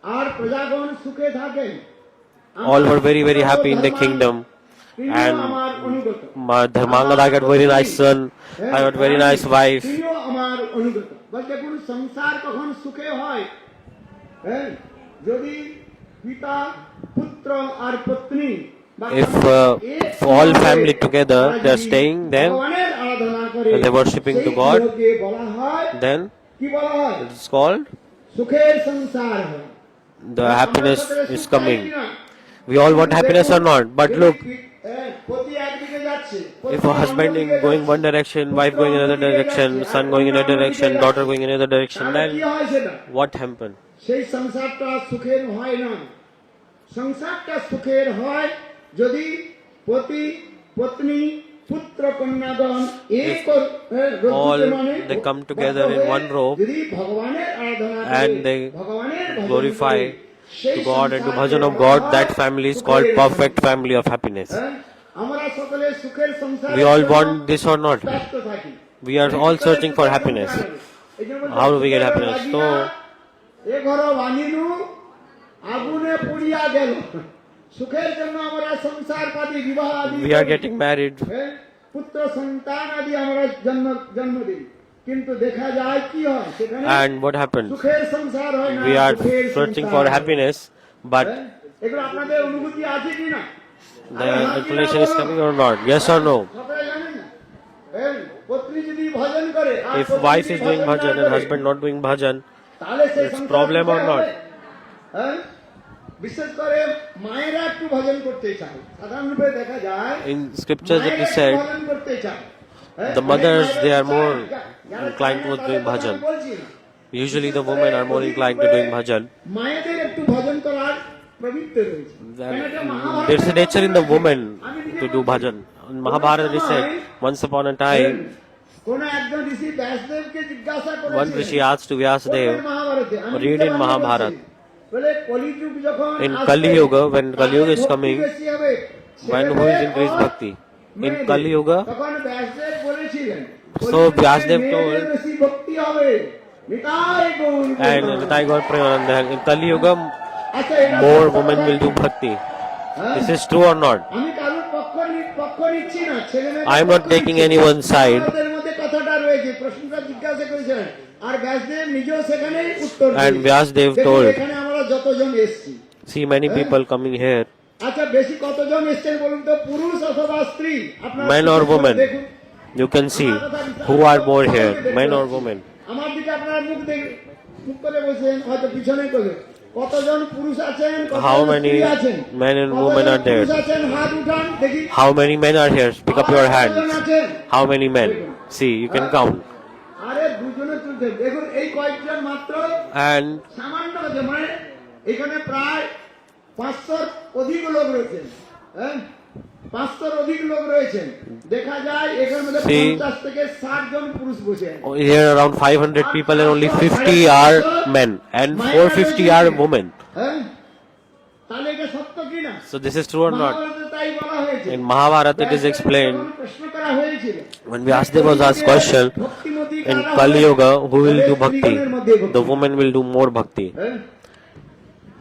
আর প্রজাগণ সুখে থাকেন। All were very, very happy in the kingdom. তিনিও And আমার অনুগত। my Dharmanga, I got very nice son. I got very nice wife. তিনিও আমার অনুগত। বলতে কোন সংসার কখন সুখে হয়, হ্যাঁ, যদি পিতা, পুত্র আর পত্নী বা If all family together, they are staying, then ভগবানের আরাধনা করে, and they worshipping to সেই God, গৃহকে বলা হয়, then কি বলা হয়? it's called সুখের সংসার হয়। the happiness আমরা সকলে is সুখ coming. চাই না। We all want happiness or not, but look, পতি একদিকে যাচ্ছে, if a husband is going one direction, wife going another direction, son going in another direction, daughter going in another direction, তাহলে কি then হয় সেটা? what happened? সেই সংসারটা সুখের হয় না। সংসারটা সুখের হয় যদি পতি, পত্নী, পুত্র, কন্যাগণ এক all মানে they come together in one robe যদি ভগবানের আরাধনা করে, and they ভগবানের ভজন glorify করে, সেই to God and to সংসারকে bhajan of বলা God, হয় that family is সুখের called সংসার। perfect family of happiness. হ্যাঁ? আমরা সকলে সুখের সংসার, We all want this or not. ব্যস্ত থাকি। We are all searching for happiness. এই জন্য বলছে, How do we get happiness? লাগিয়া এ ঘর বানিনু আগুনে পুড়িয়া গেল। সুখের জন্য আমরা সংসার পাতি, বিবাহ আদি We are করি। getting married. হ্যাঁ? পুত্র সন্তান আদি আমরা জন্ম দিই, কিন্তু দেখা যায় কি হয় সেখানে And what happens? সুখের সংসার হয় না, We are সুখের searching সংসার for হয়। happiness, but হ্যাঁ? এগুলো আপনাদের অনুভূতি আছে কি না? the inclination is coming or not? Yes or no? সকলে জানেন না? হ্যাঁ? পত্নী যদি ভজন করে আর If পত্নী wife যদি is doing ভজন না bhajan and করে, husband not doing bhajan, তাহলে সেই it's সংসার problem or সুখে not? হবে? হ্যাঁ? বিশেষ করে মায়েরা একটু ভজন করতে চায়, সাধারণভাবে দেখা যায় In scriptures it মায়েরা is একটু said ভজন করতে চায়। the mothers, they are more inclined towards doing bhajan. বলছি না। Usually the women are more inclined to doing bhajan. মায়েদের একটু ভজন করার প্রবৃত্তি রয়েছে। কেন এটা Mahabharata- There's a nature in the woman to do bhajan. In Mahabharata it is said, once upon a time, কোন একজন ঋষি ব্যাসদেবকে জিজ্ঞাসা করেছিলেন, one Rishi asked to Vyasadeva, মহাভারতে, আমি read in নিতে পারি Mahabharata. বলছি। বলে কলিযুগ যখন In আসবে, Kali Yuga, when Kali Yuga is ভক্তি coming, বেশি হবে, when who is increased bhakti? In Kali Yuga, তখন ব্যাসদেব বলেছিলেন, So Vyasadeva told- মেয়েদের বেশি ভক্তি হবে। নিতাই গৌর and বৈষ্ণব। Nitai Gaur Premananda, in Kali Yuga, আচ্ছা, এটা more সত্য women কথা will do নাকি? bhakti. হ্যাঁ? This is true or not? আমি কারোর পক্ষ নিচ্ছি না, ছেলেমেয়েদের I am not পক্ষ taking নিচ্ছি। anyone's side. আমাদের মধ্যে কথাটা রয়েছে, প্রশ্নটা জিজ্ঞাসা করেছিলেন, আর ব্যাসদেব নিজেও সেখানে উত্তর And দিয়েছেন। Vyasadeva দেখুন, told- এখানে আমরা যতজন এসেছি, See many people coming here, আচ্ছা বেশি কতজন এসেছেন বলুন তো, পুরুষ অথবা স্ত্রী? আপনারা men or women. দেখুন। You can see who are more here, men or women. আমার দিকে আপনারা মুখ করে বসেন, হয়তো পিছনে করে। কতজন পুরুষ আছেন, কতজন How স্ত্রী many আছেন? men and কতজন women are there? পুরুষ আছেন, হাত উঠান দেখি। How many men are here? Pick up your কতজন hands. আছেন? How many men? See, you can count. আরে দুজনে তুলতে দেখুন, এই কয়েকজন মাত্র And সামান্য আছে, মানে এখানে প্রায় 500 অধিক লোক রয়েছেন। হ্যাঁ, 500 অধিক লোক রয়েছেন। দেখা যায় এখানে মধ্যে See, 50 থেকে 60 জন পুরুষ বসে আছেন। here around 500 people and only 50 are men and 450 are women. হ্যাঁ, তাহলে এটা সত্য কি না? So this is true or not? মহাভারতে তাই বলা হয়েছে। In Mahabharata it is explained, প্রশ্ন করা হয়েছিল, when Vyasadeva was asked question, ভক্তিমতী in কারা Kali হবে? Yuga, who will do বলে bhakti? স্ত্রীগণের মধ্যে ভক্তি। The women will do more bhakti. হ্যাঁ,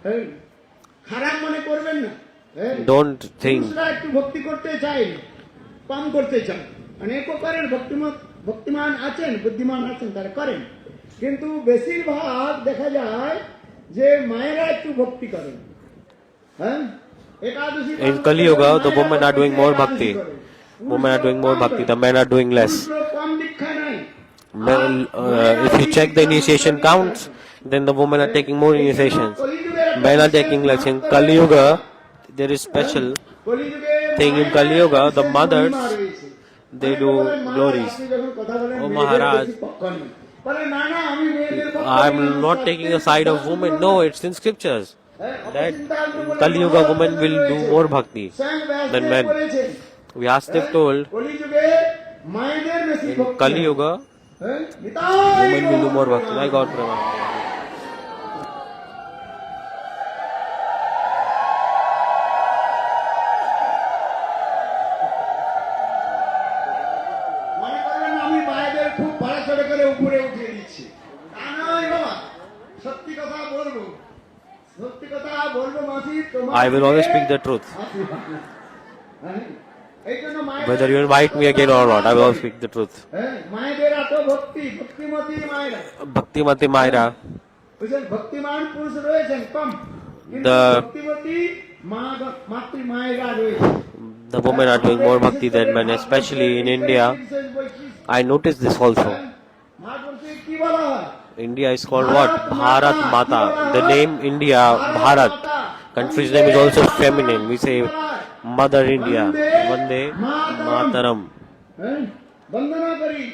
হ্যাঁ, খারাপ মনে করবেন না। হ্যাঁ, Don't think. পুরুষরা একটু ভক্তি করতে চায়, কম করতে চায়, অনেকও করেন, ভক্তিমান আছেন, বুদ্ধিমান আছেন, তারা করেন, কিন্তু বেশিরভাগ দেখা যায় যে মায়েরা একটু ভক্তি করেন। হ্যাঁ, একাদশী In Kali Yuga, the women are doing more bhakti. Women are doing more bhakti. The men are doing less. পুরুষরা কম দীক্ষা নাই। Well, if you check the initiation counts, then the women are taking more initiations. Men are taking less. In Kali Yuga, there is special thing in Kali Yuga, the mothers, they do glories. Oh Maharaj, I am not taking a side of women. No, it's in scriptures that in Kali Yuga women will do more bhakti than men. Vyasadeva told in Kali Yuga women will do more bhakti. My God, Brahma. মনে করবেন না আমি মায়েদের খুব বাড়াচড়া করে উপরে উঠিয়ে দিচ্ছি, তা নয় বাবা, সত্যি কথা বলবো, সত্যি কথা বলবো মাসি, তোমার I will always speak the truth. হ্যাঁ, এই জন্য মায়েদের- Whether you invite me again or not, I will always speak the truth. হ্যাঁ, মায়েদের এত ভক্তি, ভক্তিমতী মায়েরা, Bhakti Mati Maira, বুঝলেন, ভক্তিমান পুরুষ রয়েছেন কম, কিন্তু The- ভক্তিমতী মাতৃ মায়েরা রয়েছে। the women are doing more bhakti than men, especially in India. I noticed this also. ভারতবর্ষে কি বলা হয়? India is called what? Bharat Mata. The name India, Bharat. Country's name is also feminine. We say Mother India. Vande Mataram. হ্যাঁ, বন্দনা করি,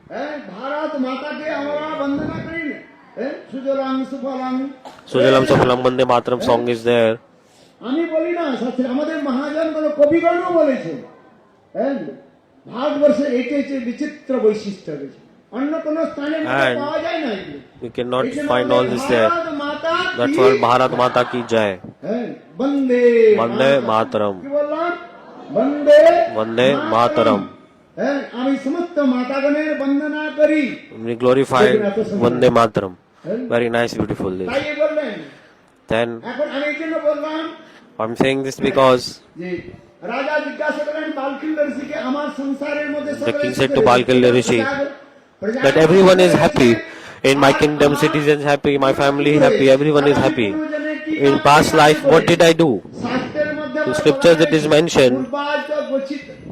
হ্যাঁ, ভারত মাতাকে আমরা বন্দনা করি না, হ্যাঁ, সুজলাং সুফলাং। Sujalam Safalam Vande Mataram song is there. আমি বলি না, শাস্ত্রে আমাদের মহাজন কবিগণও বলেছে। হ্যাঁ, ভারতবর্ষে এটি হচ্ছে বিচিত্র বৈশিষ্ট্য রয়েছে, অন্য কোন স্থানে And পাওয়া যায় না এগুলো। We cannot এই জন্য find all this there. Bharat মাতা That's কি- all Bharat Mata ki jai. হ্যাঁ, বন্দে Vande মাতরম। Mataram. কি বললাম? বন্দে Vande Mataram. হ্যাঁ, আমি সমস্ত মাতাগণের বন্দনা করি, We glorify Vande Mataram. Very nice, beautiful this. তাই বললেন। Then এখন আমি এই জন্য বললাম I'm saying this because যে রাজা জিজ্ঞাসা করেন বালকিল্য ঋষিকে, আমার সংসারের মধ্যে The king said to Balkilya Rishi that everyone is happy. In my kingdom, citizens happy, my family happy, everyone is happy. In past life, what did I do? শাস্ত্রের মধ্যে In scriptures it is mentioned,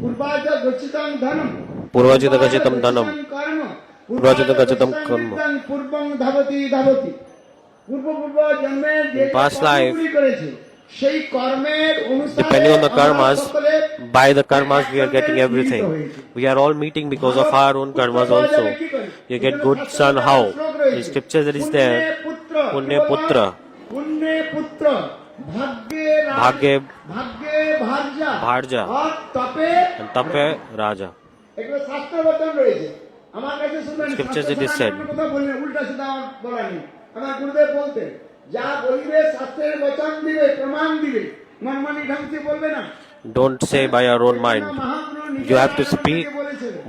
পূর্বাজ গচ্ছিতং Dhanam Purvajita Gachitam Dhanam. কর্ম Purvajita Gachitam Karma. পূর্বং ধাবতি ধাবতি। পূর্ব জন্মে যে past life, কর্মগুলি করেছে সেই কর্মের অনুসারে depending on the আমরা karmas, সকলে by the karmas we are getting everything. We are all meeting because of our own karmas also. You get good son how? In scriptures there is there, Punne Putra, পুণ্যে পুত্র ভাগ্যে Bhagye ভাগ্যে ভার্যা Bharja, R তপে and Tape Raja. এগুলো শাস্ত্র বচন রয়েছে আমার কাছে শুনবেন Scriptures শাস্ত্র it is ছাড়া said. অন্য কথা বললেন উল্টা সিধা আমার বলা নেই আমার গুরুদেব বলতেন যা বলিবে শাস্ত্রের বচন দিবে প্রমাণ দিবে মনমানি ঢং দিয়ে বলবে না Don't say by your own mind. মহাপুরু নিজে You have to speak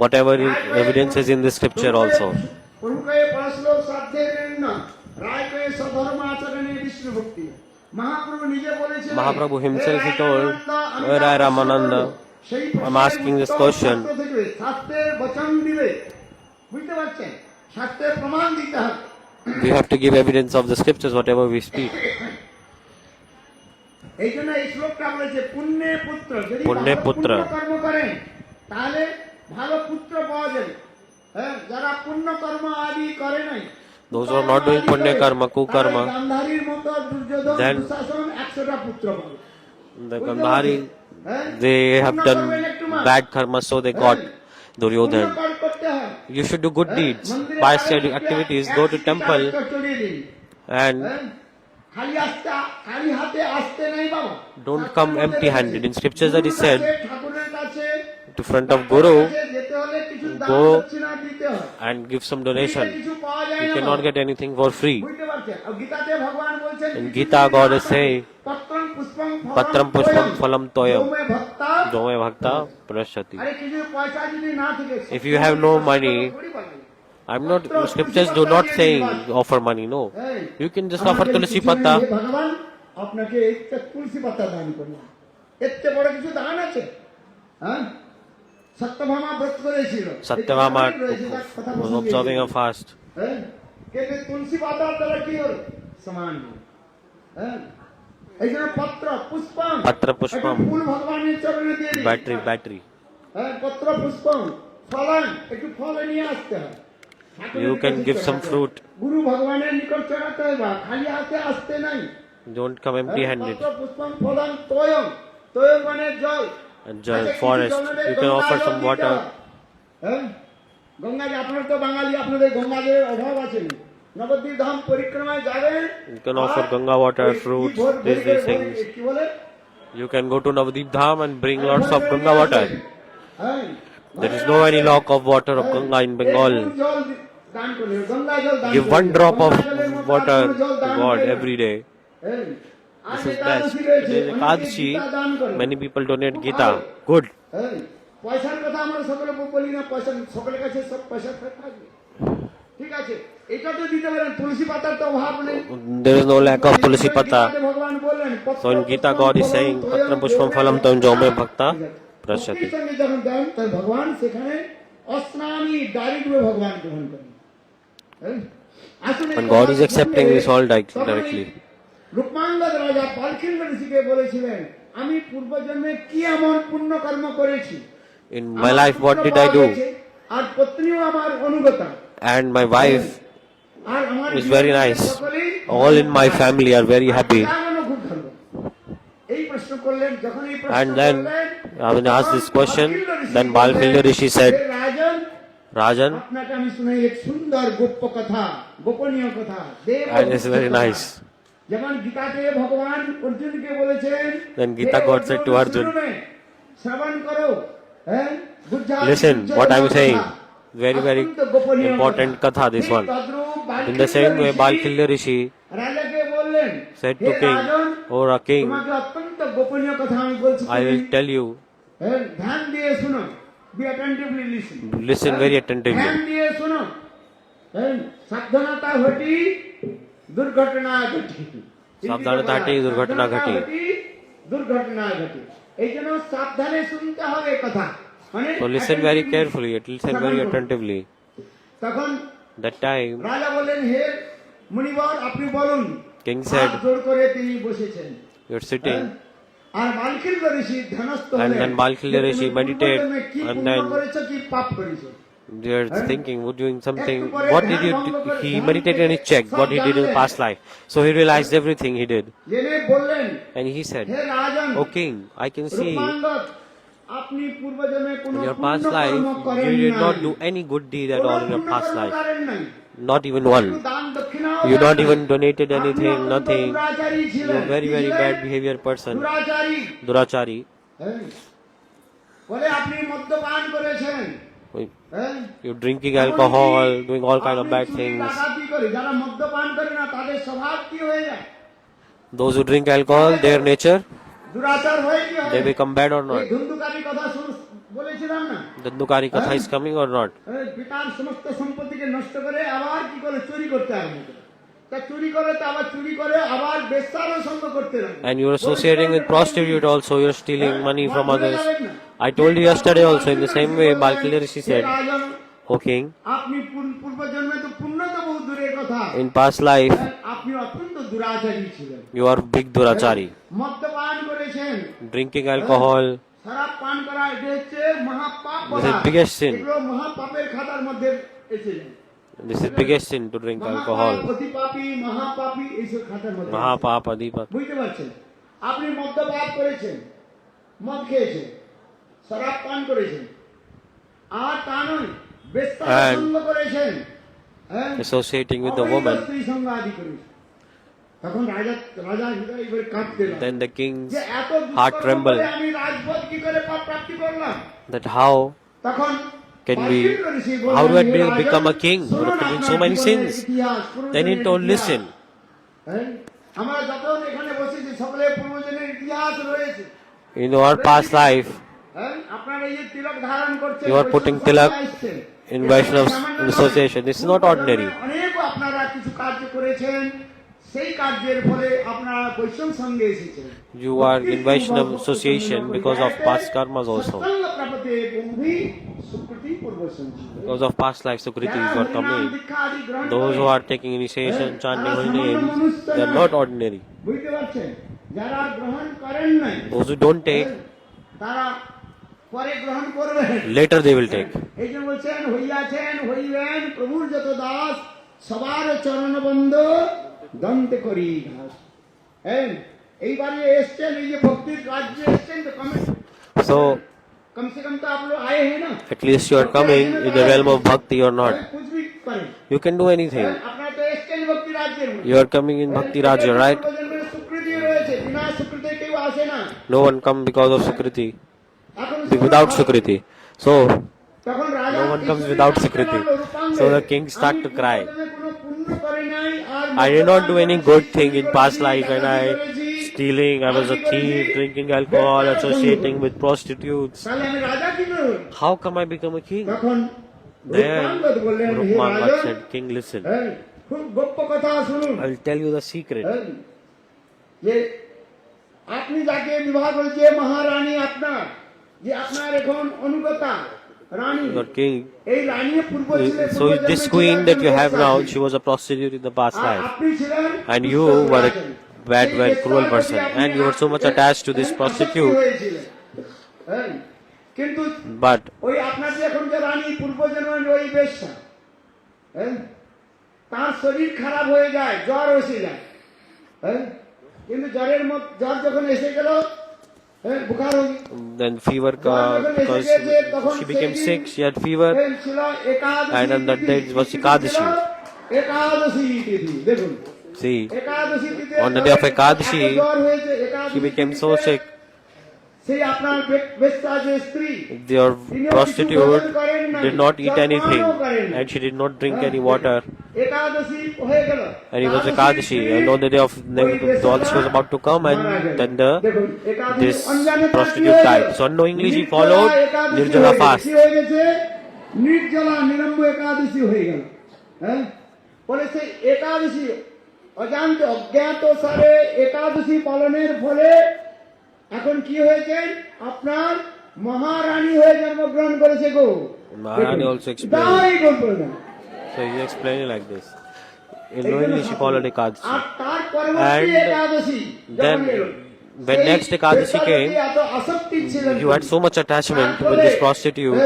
whatever evidence is in the scripture also. প্রভুকে পরশ্লোক সাধ্যের না রায় কে সধর্ম আচরণে বিষ্ণু ভক্তি মহাপ্রভু নিজে বলেছেন Mahaprabhu himself he told, where I Ramananda, I'm asking this question. শাস্ত্রের বচন দিবে বুঝতে পারছেন শাস্ত্রের প্রমাণ দিতে হবে We have to give evidence of the scriptures whatever we speak. এই জন্য এই শ্লোকটা বলেছে পুণ্যে পুত্র যদি পুণ্যে ভালো পুত্র। পুণ্য কর্ম করেন তাহলে ভালো পুত্র পাওয়া যাবে হ্যাঁ যারা পুণ্য কর্ম আদি করে নাই Those who are not doing punya karma, kukarma, গান্ধারীর মতো দুর্যোধন then দুঃশাসন 100টা পুত্র পাবে the Gandhari, হ্যাঁ? they have পুণ্য done কর্মের একটু মার। bad karma, so they got পুণ্য Duryodhan. কর্ম করতে হয় You should do good deeds, মন্দিরে pious বাইরে activities, এক go to সিটি temple টাকা চড়িয়ে দিন। and হ্যাঁ? খালি হাতে আসতে নাই বাবা don't come empty-handed. In scriptures that is said, ঠাকুরের কাছে to front of Guru যেতে হলে কিছু দান go দক্ষিণা দিতে হয় and give some donation. কিছু পাওয়া যায় You না cannot বাবা। get anything for free. বুঝতে পারছেন আর গীতাতে ভগবান বলছেন In Gita, God is saying, পত্রং পুষ্পং Patram pushpam phalam toyam, যৌমে ভক্তা Dome Bhakta Prashati. আরে কিছু পয়সা যদি না থাকে If you have no money, I'm not, scriptures do not saying offer money, no. You can just offer tulsi patta. ভগবান আপনাকে একটা তুলসী পাতা দান করলাম এতে বড় কিছু দান আছে হ্যাঁ সত্যভামা ব্রত করেছিল Satyabhama কথা was observing a fast. হ্যাঁ কিন্তু তুলসী পাতার দ্বারা কি হলো সমান হ্যাঁ এই জন্য পত্র পুষ্পম Patra pushpam, একটু ফুল ভগবানের চরণে দিয়ে দিন battery. হ্যাঁ পত্র পুষ্পম ফলন একটু ফল নিয়ে আসতে হয় ঠাকুরের You can কাছে give some চড়াতে হয়। fruit. গুরু ভগবানের নিকট চড়াতে হয় বা খালি হাতে আসতে নাই Don't come empty-handed. পত্র পুষ্পম ফলন তোয়ং তোয়ং মানে জল And আচ্ছা, কিছু forest, জলের you can গঙ্গা offer জল some দিতে water. হয়। হ্যাঁ গঙ্গা জল আপনার তো বাঙালি আপনাদের গঙ্গা জলের অভাব আছে নবদ্বীপ ধাম পরিক্রমায় যাবেন You can offer Ganga water, fruits, these things. কি বলে You can go to Navadip Dham and bring lots of Ganga water. হ্যাঁ There is no any lack of water of Ganga in Bengal. জল দান করলে গঙ্গা জল দান Give করলে। one drop of Ganga জলের মতো water আর কোনো জল to দান God করে না। every day. হ্যাঁ, আর This is একাদশী best. রয়েছে, There is অনেকে Ekadashi. গীতা দান করে। Many people donate Gita. Good. হ্যাঁ, পয়সার কথা আমরা সকলে বলি না পয়সা সকলের কাছে সব পয়সা থাকবে ঠিক আছে এটা তো দিতে পারেন তুলসী পাতার তো অভাব নেই There is no lack of Tulsi Pata. গীতাতে ভগবান বললেন So in Gita, God is saying, Patra Pushpam Phalam Tam Jaume Bhakta Prashati. ভক্তির সঙ্গে যখন দেন তখন ভগবান সেখানে অস্নামি ডাইরেক্ট ভগবান গ্রহণ করেন হ্যাঁ? আসলে And God is accepting this all তখন directly. রূপমাঙ্গদ রাজা পালখিন্দ ঋষিকে বলেছিলেন আমি পূর্বজন্মে কি এমন পুণ্য কর্ম করেছি In my life, what did I do? আর পত্নীও আমার অনুগতা And my wife আর আমার is very nice. সকলেই All in my family are very happy. রাজাগণও খুব ভালো। এই প্রশ্ন করলেন যখন এই প্রশ্ন And then, করলেন, when I asked this question, পালখিন্দ Rishi then বললেন, Balkilya Rishi said, "হে রাজন Rajan, আপনাকে আমি শুনাই এক সুন্দর গোপ্য কথা গোপনীয় কথা দেব and it's very কথা। nice. যেমন গীতাতে ভগবান অর্জুনকে বলেছেন Then Gita hey God said to Arjun, শুনো নে, শ্রবণ করো হ্যাঁ বুঝা Listen, what I'm saying. Very, very অত্যন্ত গোপনীয় important কথা। katha, this ঠিক one. তদ্রূপ In the same way, Rishi Balkilya Rishi রাজাকে বললেন said hey to king, Rajan, or a king, তোমাকে অত্যন্ত গোপনীয় কথা আমি বলছি I will tell you, হ্যাঁ, ধ্যান দিয়ে শুনো be attentively listen listen very attentively. ধ্যান দিয়ে শুনো হ্যাঁ, সাবধানতা ঘটি দুর্ঘটনা ঘটি সাবধানতা ঘটি, দুর্ঘটনা ঘটি। দুর্ঘটনা ঘটি এই জন্য সাবধানে শুনতে হবে কথা মানে So listen very carefully, listen very attentively. তখন That time, রাজা বললেন হে মুনিবর আপনি বলুন King said, হাত জোড় করে তিনি বসেছেন you're sitting, R বালখিল্য Rishi ধ্যানস্থ And হলেন then বালখিল্য যে তুমি ঋষি meditate, পূর্বজন্মে কি and পুণ্য then- করেছো কি পাপ করেছো They are thinking, we're doing something. What did you do? He meditated and he checked what he did in past life. So he realized everything he did. জেনে বললেন, And he said, hey Rajan, "O king, I can see রূপাঙ্গদ, আপনি পূর্বজন্মে কোনো in your পুণ্য past কর্ম life, করেন you did not নাই। do any good deed at কোনো all in your পুণ্য past কর্ম life. করেন নাই। Not even একটু one. দান দক্ষিণাও You দেন not নাই। even donated আপনি anything, অত্যন্ত nothing. দুরাচারী ছিলেন। You're very, কি very ছিলেন? bad behavior person. দুরাচারী। Durachari. হ্যাঁ। বলে আপনি মদ্যপান করেছেন। হ্যাঁ। You're drinking alcohol, doing all kind of bad আপনি চুরি things. ডাকাতি করে, যারা মদ্যপান করে না তাদের স্বভাব কি হয়ে যায়? Those who drink alcohol, their nature, দুরাচার হয়ে কি হয়? they become bad or এই not? ধুন্ধুকারী কথা বলেছিলাম না? Dandukari Katha is coming or not? পিতার সমস্ত সম্পত্তিকে নষ্ট করে আবার কি করে চুরি করতে আরম্ভ করে। তা চুরি করে তো আবার চুরি করে আবার বেশ্যারও সঙ্গ করতে লাগে। And you're associating with prostitute also, you're stealing money from others. I told you yesterday also in the same way, Balkila Rishi said, O king, আপনি পূর্বজন্মে তো পুণ্য তো বহু দূরের কথা, in past life, আপনি অত্যন্ত দুরাচারী ছিলেন। you are big Durachari. মদ্যপান করেছেন, Drinking alcohol, শরাব পান করা, এটা হচ্ছে মহাপাপ। This is biggest sin. এগুলো মহাপাপের খাতার মধ্যে এসেছে। this is biggest sin to drink alcohol. অতি পাপী, মহাপাপী, এইসব খাতার মধ্যে। Mahapapa, Adipa. বুঝতে পারছেন? আপনি মদ্যপান করেছেন, মদ খেয়েছেন, শরাব পান করেছেন, আর তা নয় বেশ্যার And সঙ্গ করেছেন, হ্যাঁ? Associating with the অবৈধ woman. স্ত্রী সঙ্গ আদি করেছেন। তখন রাজা হৃদয় এবারে কাঁপতে লাগলেন। Then the king's যে এত heart দুষ্কর্ম trembled. করে আমি রাজপদ কি করে প্রাপ্তি করলাম? That how তখন can বাল্মীকি ঋষি বললেন, how do I hey Rajan, become a king who শুনুন has committed so আপনার many জীবনের sins? ইতিহাস, Then he পূর্বজন্মের told, ইতিহাস। listen, হ্যাঁ? আমরা যত এখানে বসেছি সকলে পূর্বজনের ইতিহাস রয়েছে। in our past life, হ্যাঁ? আপনারা এই যে তিলক ধারণ করছেন, You are putting বৈষ্ণব tilak সমাজে আসছেন। in এটা Vaishnav's সামান্য নয়। association. This is not ordinary. অনেক আপনারা কিছু কার্য করেছেন, সেই কার্যের ফলে আপনারা বৈষ্ণব সঙ্গে এসেছেন। You are in Vaishnav association because of past karmas also. Satsang প্রাপ্তে বহুভি Sukriti পূর্বসঞ্চিত। Because of past life Sukritis who are যারা হরিনাম coming. দীক্ষা আদি গ্রহণ Those who করে, are taking initiation, chanting তারা holy সামান্য names, মনুষ্য they are নয়। not ordinary. বুঝতে পারছেন? যারা গ্রহণ করেন নাই, Those who don't take, তারা পরে গ্রহণ করবেন। later they will take. এই যে বলছেন হইয়াছেন হইবেন প্রভুর যত দাস, সবার চরণ বন্ধ দন্তে করি ঘাস। এইবারে এসছেন, এই যে ভক্তির রাজ্যে এসছেন, তো So, कम से कम तो आप लोग आए हैं ना। at least you are coming in the realm of bhakti or not. कुछ भी करें, You can do anything. अपना तो एसकेल भक्ति राज्य में। You are coming in Bhakti Rajya, right? পূর্বজন্মের স্বীকৃতি রয়েছে, বিনা স্বীকৃতি কেউ আসে না। No one come because of Sukriti, এখন without Sukriti. So, তখন রাজা no one comes without Sukriti. So the king start to cry. I did not do any good thing in past life and I stealing, I was a thief, drinking alcohol, associating with prostitutes. তাহলে আমি রাজা কি করব? How come I become a king? তখন Then রূপাঙ্গদ বললেন, হে Rupmangad রাজন, said, King, listen, খুব গপ্প কথা শুনুন। I will tell you the secret. যে আপনি যাকে বিবাহ করেছে মহারানী আপনার, যে আপনার এখন অনুগতা রানী, Your king. এই রানী পূর্ব ছিলেন, So this queen that you have now, she was a prostitute in the past R life. আপনি ছিলেন And you were a bad, bad, cruel person. And you were so much attached to this prostitute. কিন্তু But ওই আপনার যে এখন যে রানী পূর্বজন্মের ওই বেশ্যা, তার শরীর খারাপ হয়ে যায়, জ্বর এসে যায়। কিন্তু জ্বর যখন এসে গেল, বুখার হয়ে then fever, because she became sick, she had fever. ছিল একাদশী And on that day it was Tithi Ekadashi. ছিল, একাদশী তিথি দেখুন, See, Ekadashi Tithi on the day of Ekadashi, জ্বর হয়েছে, একাদশী she became Tithi so sick. সেই আপনার বেশ্যা যে স্ত্রী, Your prostitute did not eat anything and she did not drink any water. একাদশী হয়ে গেল, And it was Ekadashi. And on the day of Dwadashi was about to come and then this prostitute died. So unknowingly she followed Nirjala fast. হয়ে গেছে নির্জলা নিরম্ব একাদশী হয়ে গেল। বলে সেই একাদশী অজান্ত অজ্ঞাত সারে একাদশী পালনের ফলে এখন কি হয়েছে, আপনার মহারানী হয়ে জন্মগ্রহণ করেছে গো। Maharani also explained. তাই বলবো না। So he explained it like this. Unknowingly she followed R Ekadashi. তার পরবর্তী And একাদশী then যখন এলো, when সেই next Ekadashi বেশ্যার came, প্রতি এত আসক্তি ছিলেন, you had so much attachment with this prostitute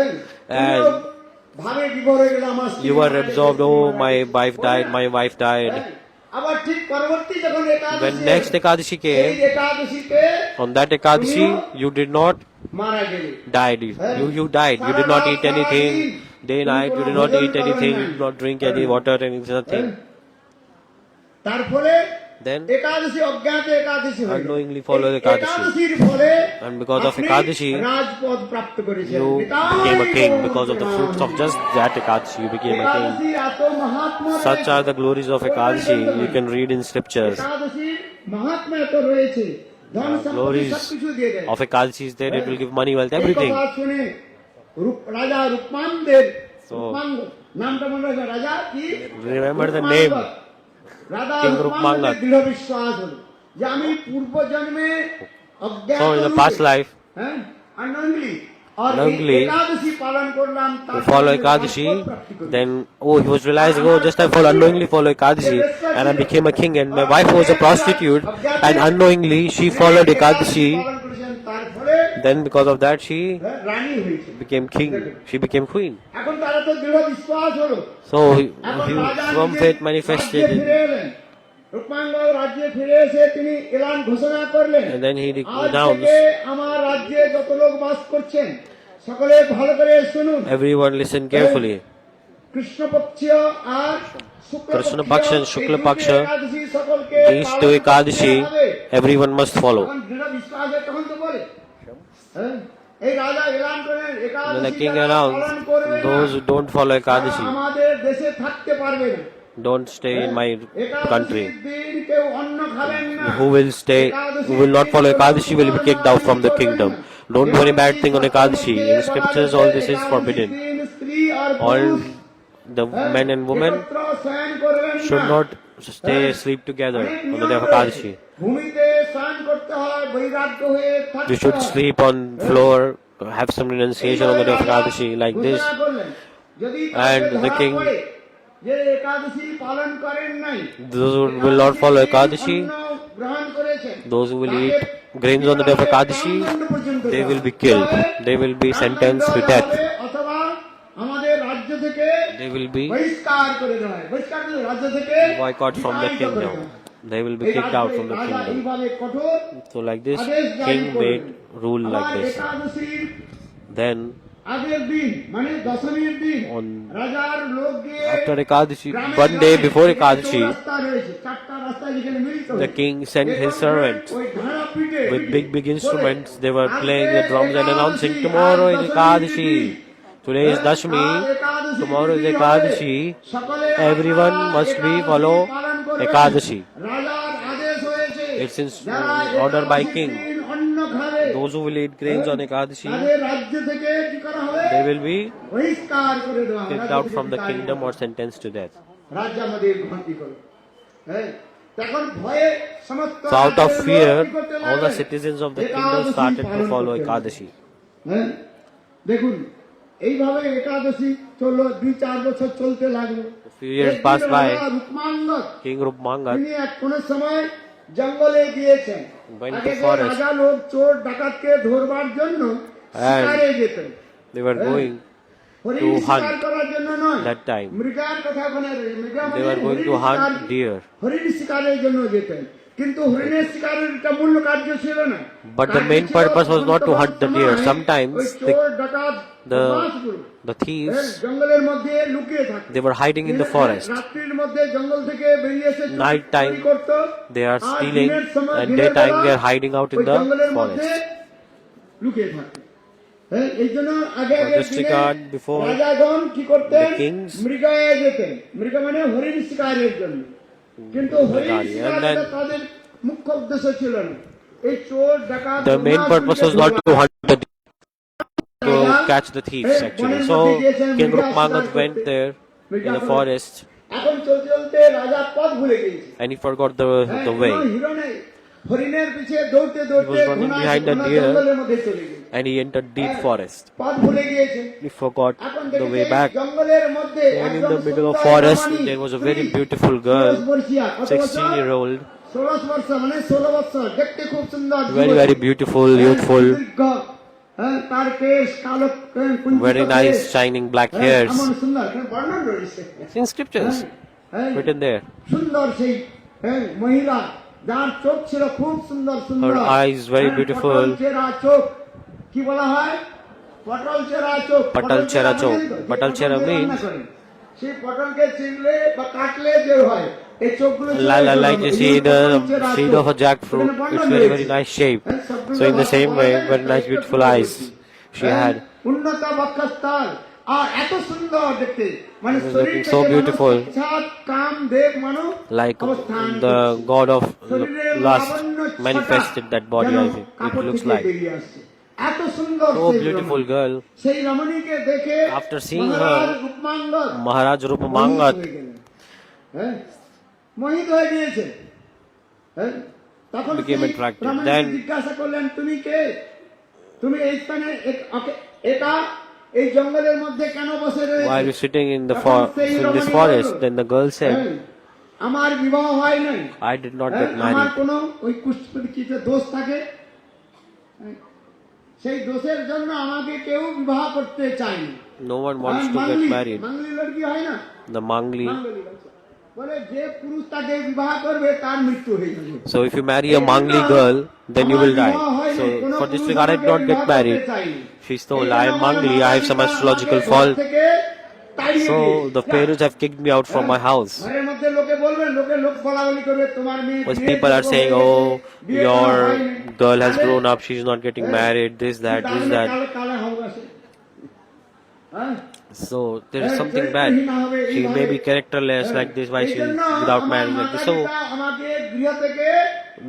and ভাবে বিভোর হয়ে গেল আমার স্ত্রী You were মারা absorbed, গেছে, oh, মারা my গেছে। wife died, my wife died. হ্যাঁ। আবার ঠিক পরবর্তী যখন একাদশী When next Ekadashi এই came, একাদশীতে on that Ekadashi, you did not মারা গেলে died. You died. You did not eat anything. Day night, you did not eat anything. You did not drink any water, anything, nothing. তার ফলে Then একাদশী অজ্ঞাত একাদশী হয়ে গেল। unknowingly follow the এই একাদশী। একাদশীর ফলে And because of আপনি একাদশী, রাজপদ প্রাপ্ত করেছেন। you became a king. Because of the fruits of just that Ekadashi, you became a king. একাদশীর এত মাহাত্ম্য Such রয়েছে। are the glories of Ekadashi. You can read in scriptures. একাদশীর মাহাত্ম্য এত রয়েছে, ধন সম্পত্তি Glories সবকিছু দিয়ে দেয়। of Ekadashi is there. It will give money, wealth, এই everything. কথা শুনে রাজা রূপমানদের So, নামটা মনে রাখবে, রাজা কি remember the রূপমাঙ্গদ। name, রাজা King রূপমাঙ্গদের Rupmangad. দৃঢ় বিশ্বাস হলো যে আমি পূর্ব জন্মে অজ্ঞাত So in the রূপে, past life, হ্যাঁ, unknowingly, আর এই unknowingly, একাদশী পালন করলাম, তার to follow ফলে Ekadashi, রাজপদ প্রাপ্তি করলাম। then he was realizing, oh, just I unknowingly follow Ekadashi, and I became a king. And my wife was a prostitute, and unknowingly she followed Ekadashi. পালন করেছেন, তার ফলে Then because of that, she রানী হয়েছে। became king. She became queen. এখন তারা তো দৃঢ় বিশ্বাস হলো। So এখন he রাজা from নিজে faith রাজ্যে manifested, ফিরে এলেন। রূপমাঙ্গদ রাজ্যে ফিরে এসে তিনি এলান ঘোষণা করলেন, and then he আজ announced, থেকে আমার রাজ্যে যত লোক বাস করছেন সকলে ভালো করে শুনুন। everyone listen carefully. কৃষ্ণপক্ষীয় R Krishna Paksha and Shukla Paksha, একাদশী সকলকে these পালন two করতে Ekadashi, হবে। everyone must follow. তখন দৃঢ় বিশ্বাসে তখন তো বলে, হ্যাঁ, এই রাজা এলান করেন When the একাদশী king যারা পালন announced, করবে না, those who don't follow তারা Ekadashi আমাদের দেশে থাকতে পারবে না। don't stay in my country. একাদশীর দিন কেউ অন্ন খাবেন না। Who will stay, who will not follow Ekadashi will be kicked out from the kingdom. Don't do any bad thing on Ekadashi. In scriptures, all this is forbidden. All the men and women should not stay asleep together on the day of Ekadashi. ভূমিতে স্নান করতে হয়, বৈরাগ্য হয়ে থাকতে You should হয়। sleep on floor, have some renunciation on the day of Ekadashi like this. ঘোষণা করলেন, যদি And কাউকে the ধরা king- পড়ে যে একাদশী পালন করেন নাই, Those who will not follow Ekadashi, অন্ন গ্রহণ করেছেন, those who will eat grains on the day of Ekadashi, they will be killed. They will be sentenced to death. অথবা আমাদের রাজ্য থেকে They will be বহিষ্কার করে দেওয়া হয়। বহিষ্কার করে রাজ্য থেকে boycott from the বিতাড়িত করে kingdom. দেওয়া হয়। They will be এই kicked out রাজ্যে from the রাজা kingdom. এইভাবে কঠোর So like this, আদেশ জারি king করলেন। made rule আবার like this. একাদশীর Then আগের দিন মানে দশমীর দিন On- রাজার লোক গিয়ে after Ekadashi, গ্রামে one day গ্রামে before যেখানে Ekadashi, চৌরাস্তা রয়েছে, চারটা রাস্তা যেখানে মিলিত the হয়েছে, king sent his এখন servants ওই ঢাড়া পিটে with big বলে, instruments. They were আজকে playing the drums and announcing, Ekadashi, tomorrow আজ is দশমীর Ekadashi. Tithi. Today is Dashmi. আজ একাদশী Tomorrow is তিথি হবে। Ekadashi. সকলে Everyone আপনারা must be একাদশী follow পালন করবেন। Ekadashi. রাজার আদেশ হয়েছে, It's in যারা order by একাদশীর king. দিন অন্ন খাবে, Those who will eat grains on Ekadashi, তাদের রাজ্য থেকে কি করা হবে? they will be বহিষ্কার করে দেওয়া হবে। kicked রাজ্য out থেকে from the বিতাড়িত kingdom or হবে। sentenced to death. রাজ্য আমাদের ঘাঁটি করো। হ্যাঁ, এখন ভয়ে সমস্ত So out of রাজ্যের fear, লোক কি করতে all the লাগলেন? citizens of the kingdom Ekadashi started to পালন follow করতে লাগলেন। Ekadashi. হ্যাঁ, দেখুন এইভাবে একাদশী চললো, 2-4 বছর চলতে লাগলো। A few years একদিন passed by. রাজা রূপমাঙ্গদ King Rupmangad তিনি এক কোন সময় জঙ্গলে গিয়েছেন। Went to আগে যে forest. রাজা লোক চোর ডাকাতকে ধরবার জন্য শিকারে যেতেন। they were going হরিণ to শিকার hunt করার জন্য নয়, that time. মৃগার কথা ওখানে মৃগা They মানে were going হরিণ to hunt শিকার- deer. হরিণ শিকারের জন্য যেতেন, কিন্তু হরিণের শিকারের এটা মূল কার্য ছিল না। But the কার্য main ছিল purpose was not to hunt the deer. সময় Sometimes ওই চোর ডাকাত বদমাশগুলো, the thieves, জঙ্গলের মধ্যে লুকিয়ে থাকতো। they were hiding in the forest. রাত্রির মধ্যে জঙ্গল থেকে বেরিয়ে এসে চুরি Night time, করতো। they are আর stealing, দিনের সময়- and দিনের daytime Bela they are hiding out in ওই the জঙ্গলের মধ্যে forest. লুকিয়ে থাকতো। হ্যাঁ, এই জন্য আগে For আগে this regard, before রাজাগণ কি করতেন? the kings, মৃগায় যেতেন। মৃগা মানে হরিণ শিকারের জন্য, কিন্তু হরিণ Mrigari, and শিকার then- তাদের মুখ্য উদ্দেশ্য ছিল না। এই চোর ডাকাত the main বদমাশ purpose was গুলিকে not to hunt the deer, to রাজা catch the thieves এই actually. বনের So মধ্যে গিয়েছেন King মৃগা Rupmangad শিকার went করতে। there in the forest, এখন চলতে চলতে রাজা পথ ভুলে গিয়েছে। and he forgot the হ্যাঁ, way, কোনো হিরো নেই। হরিণের পিছে দৌড়তে দৌড়তে He was running ঘন behind the ঘন deer. জঙ্গলের মধ্যে চলে গেছে। and he entered deep forest. পথ ভুলে গিয়েছে। He forgot এখন the দেখেছে way back. জঙ্গলের মধ্যে And in একদম the middle of সুন্দর forest, রমণী there was a স্ত্রী, very beautiful girl, 16 বর্ষীয়া, কত বছর? 16-year-old, 16 বর্ষ মানে 16 বছর, দেখতে খুব সুন্দর, very, very beautiful, youthful. দীর্ঘ, হ্যাঁ, তার কেশ কালো কুঞ্চিত very কেশ, nice shining black হ্যাঁ, hairs. এমন সুন্দর এখানে বর্ণনা রয়েছে। It's in scriptures হ্যাঁ, written there. সুন্দর সেই হ্যাঁ, মহিলা যার চোখ ছিল খুব সুন্দর সুন্দর, Her eyes very হ্যাঁ, beautiful. পটল চেরা চোখ, কি বলা হয় পটল চেরা চোখ, পটল চেরা চোখ। জানেন তো? যে পটল চেরা পটল দিয়ে রান্না means- করেন, সেই পটলকে চিনলে বা কাটলে যে হয় এই চোখগুলো Like you see the seed of a jackfruit, it's very very nice shape. So in the same way, very nice beautiful eyes she had. উন্নত বক্ষস্থল আর এত সুন্দর দেখতে, মানে It was শরীর looking থেকে so মানুষ beautiful. সাক্ষাৎ কাম দেব মানু Like অবস্থান the করছে। god of শরীরের lust লাবণ্য ছটা manifested that body, যেন I think. It কাপড় looks থেকে like. বেরিয়ে আসছে। এত সুন্দর So সেই beautiful রমণী। girl. সেই রমণীকে দেখে After seeing মহারাজ her, রূপমাঙ্গদ Maharaj মোহিত Rupamangat হয়ে গেলেন। হ্যাঁ, মোহিত হয়ে গিয়েছে। হ্যাঁ, তখন Became সেই attracted. রমণীকে Then- জিজ্ঞাসা করলেন, তুমি কে? তুমি এই স্থানে একা এই জঙ্গলের মধ্যে কেন বসে রয়েছে? while you're sitting in তখন সেই in this রমণী forest, বলল, then the girl হ্যাঁ, said, আমার বিবাহ হয় নাই, I did not হ্যাঁ, get আমার married. কোনো ওই কুষ্ঠকিতে দোষ থাকে, হ্যাঁ, সেই দোষের জন্য আমাকে কেউ বিবাহ করতে চায়নি। No one wants to get married. মাঙ্গলি লড়কি হয় না, The Mangli. মাঙ্গলি লড়কি। বলে যে পুরুষ তাকে বিবাহ করবে তার মৃত্যু হয়ে যাবে। So if you marry a Mangli girl, then you will die. So for this reason, I did not get married. She's told, I am Mangli, I have some astrological fault. So the parents have kicked me out from my house. ঘরের মধ্যে লোকে বলবেন, লোক বলাবলি করবে, তোমার মেয়ে Because বিয়ে people are করবে, saying, বিয়ে oh, করা your হয়নি। girl has তাহলে- grown up, she's not getting married, this, that, this, তাহলে that. কালে হাওয়া আসে। হ্যাঁ? So there is something bad. She may be characterless like this, why she is without marriage like this. So আমাকে গৃহ থেকে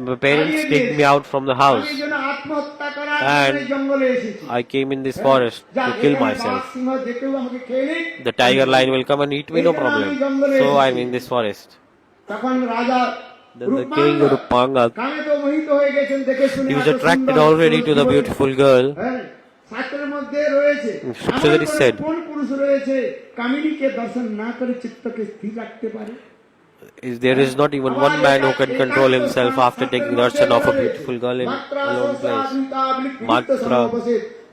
my parents kicked me out from the আমি house. এই জন্য আত্মহত্যা করার And জন্য জঙ্গলে এসেছি। I came in this forest to kill myself. সিংহ যে কেউ আমাকে খেয়ে নিক। The tiger lion will come and eat me, no problem. So I'm in this forest. তখন রাজা Then the king Rupangat, কামে তো মোহিত হয়ে গেছেন দেখে শুনে he was এত attracted সুন্দর already to the Jibon. beautiful girl. হ্যাঁ, শাস্ত্রের মধ্যে রয়েছে Scripture এমন is said. কোন পুরুষ রয়েছে কামিনীকে দর্শন না করে চিত্তকে স্থির রাখতে পারে? There is not even one man who can control himself after taking darshan of a beautiful girl in a lone place. Matra.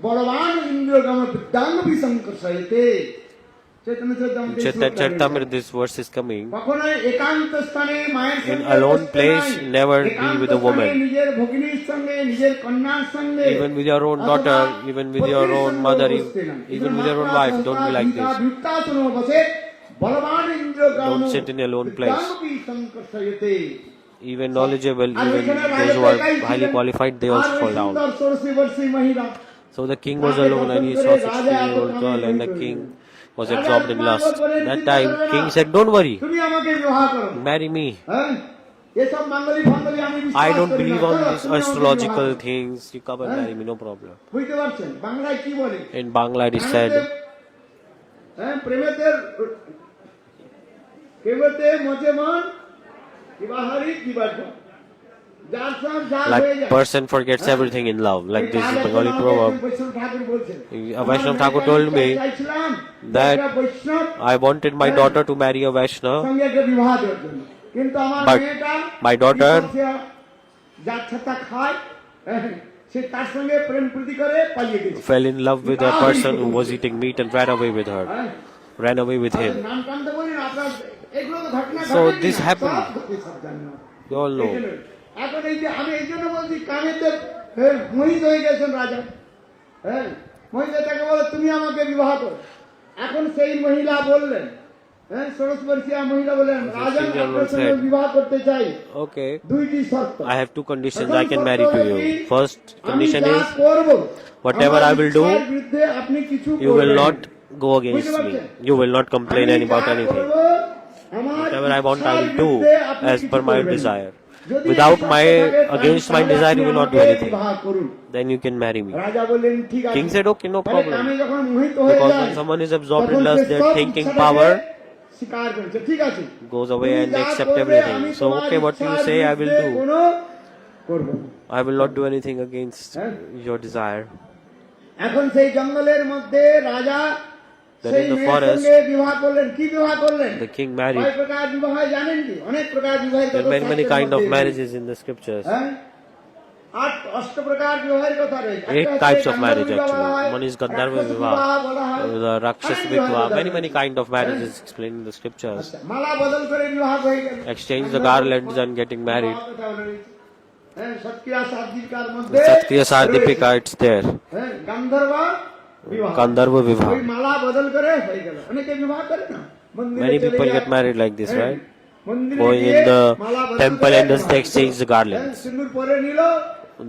বলবান ইন্দ্রিয়গম বিদ্যাঙ্গ বিসংকর সহিতে Chaitanya Chaitanya Chaitanya Charitamrita, this verse is coming. কখনো একান্ত স্থানে মায়ের In সঙ্গে a lone বসতে place, নাই। never be একান্ত with a woman. স্থানে নিজের ভগিনীর সঙ্গে নিজের কন্যার সঙ্গে Even with your own অথবা daughter, even with your পত্নীর own সঙ্গে mother, বসতে নাই। even with your own মাত্রা wife, don't be like সস্তা this. বৃত্তাসন বসে বলবান ইন্দ্রিয়গম Don't sit in a lone place. বিদ্যাঙ্গ বিসংকর সহিতে Even knowledgeable, even those who are highly qualified, they also fall down. So the king was alone and he saw 16-year-old girl and the king was absorbed in lust. That time, king said, don't worry, তুমি আমাকে বিবাহ করো। marry me. হ্যাঁ? এসব মাঙ্গলিক ফাঙ্গলিক আমি বিশ্বাস I don't করি না। believe on চলো, these তুমি আমাকে astrological বিবাহ করো। things. You come and marry me, no problem. বুঝতে পারছেন বাংলায় কি বলে? In Bangla, it is said, হ্যাঁ, প্রেমেতে মজে মন বিবাহারি বিবাহ যার সব যা হয়ে like যায়। person forgets everything in love. Like this is Bengali proverb. বৈষ্ণব ঠাকুর বলছেন। Vaishnav Thakur told me চাইছিলাম that একটা বৈষ্ণব I wanted my daughter to marry a Vaishnav, সঙ্গে একটা বিবাহ দেওয়ার জন্য, কিন্তু আমার But মেয়েটা my daughter- কি করছে? যার ছাতা খায় সে তার সঙ্গে প্রেম প্রীতি করে পালিয়ে গেছে। fell in love with a person who was eating meat and ran away with her. হ্যাঁ? Ran away with him. নাম টানতে বলি না, আপনার এগুলো তো ঘটনা So ঘটেনি this না, happened. সব ঘটে, সব জানি না। You all know. এখন এই যে আমি এই জন্য বলছি কামেতে হ্যাঁ, মোহিত হয়ে গেছেন রাজা। হ্যাঁ, মহিলা তাকে বলে তুমি আমাকে বিবাহ করো। এখন সেই মহিলা বললেন, হ্যাঁ, 16 বর্ষীয় মহিলা বললেন, রাজা আপনার সঙ্গে বিবাহ করতে চাই, Okay, দুইটি শর্ত। I have two conditions I can marry to you. First condition আমি যা is করব, whatever আমার I will do, ইচ্ছার বিরুদ্ধে আপনি কিছু you will করবেন not না। go against me. You will not complain আমি about যা anything. করব, আমার Whatever I want, I ইচ্ছার will do বিরুদ্ধে আপনি as কিছু per my করবেন না। desire. যদি Without এই my শর্ত থাকে, against my তাহলে desire, আপনি you will not do আমাকে anything. বিবাহ করুন। Then you can marry me. রাজা বললেন ঠিক আছে। King said, okay, no তাহলে problem. কামে যখন মোহিত হয়ে Because যায়, when someone is absorbed in তখন lust, সে their সব thinking ইচ্ছাটাকে power স্বীকার করেছে। ঠিক আছে, goes away তুমি and যা accept করবে, everything. আমি So, তোমার okay, what you ইচ্ছার say, I will বিরুদ্ধে do. কোনো করব না। I will not do anything against your desire. এখন সেই জঙ্গলের মধ্যে রাজা Then সেই in the মেয়ের forest, সঙ্গে বিবাহ করলেন। কি বিবাহ করলেন? The king কয় married. প্রকার বিবাহ জানেন কি? অনেক প্রকার বিবাহের There কথা are many শাস্ত্রের kind of মধ্যে marriages in the scriptures. হ্যাঁ? আট অষ্টপ্রকার বিবাহের কথা রয়েছে। 8 types of marriage actually. One is Gandharva Vivah, the Rakshas Vivah, many kind of marriages explained in the scriptures. মালা বদল করে বিবাহ হয়ে গেল। Exchange the garlands and getting married. সৎক্রিয়া সাধিকার মধ্যে Satkriya Sardipika, it's there. গান্ধর্ব বিবাহ, Gandharva Vivah. ওই মালা বদল করে হয়ে গেল। অনেকে বিবাহ করে না, মন্দিরে Many চলে people যায়। get married like this, right? মন্দিরে Going গিয়ে in the মালা বদল temple করে and just they exchange the garlands. সিঁদুর পরে নিল,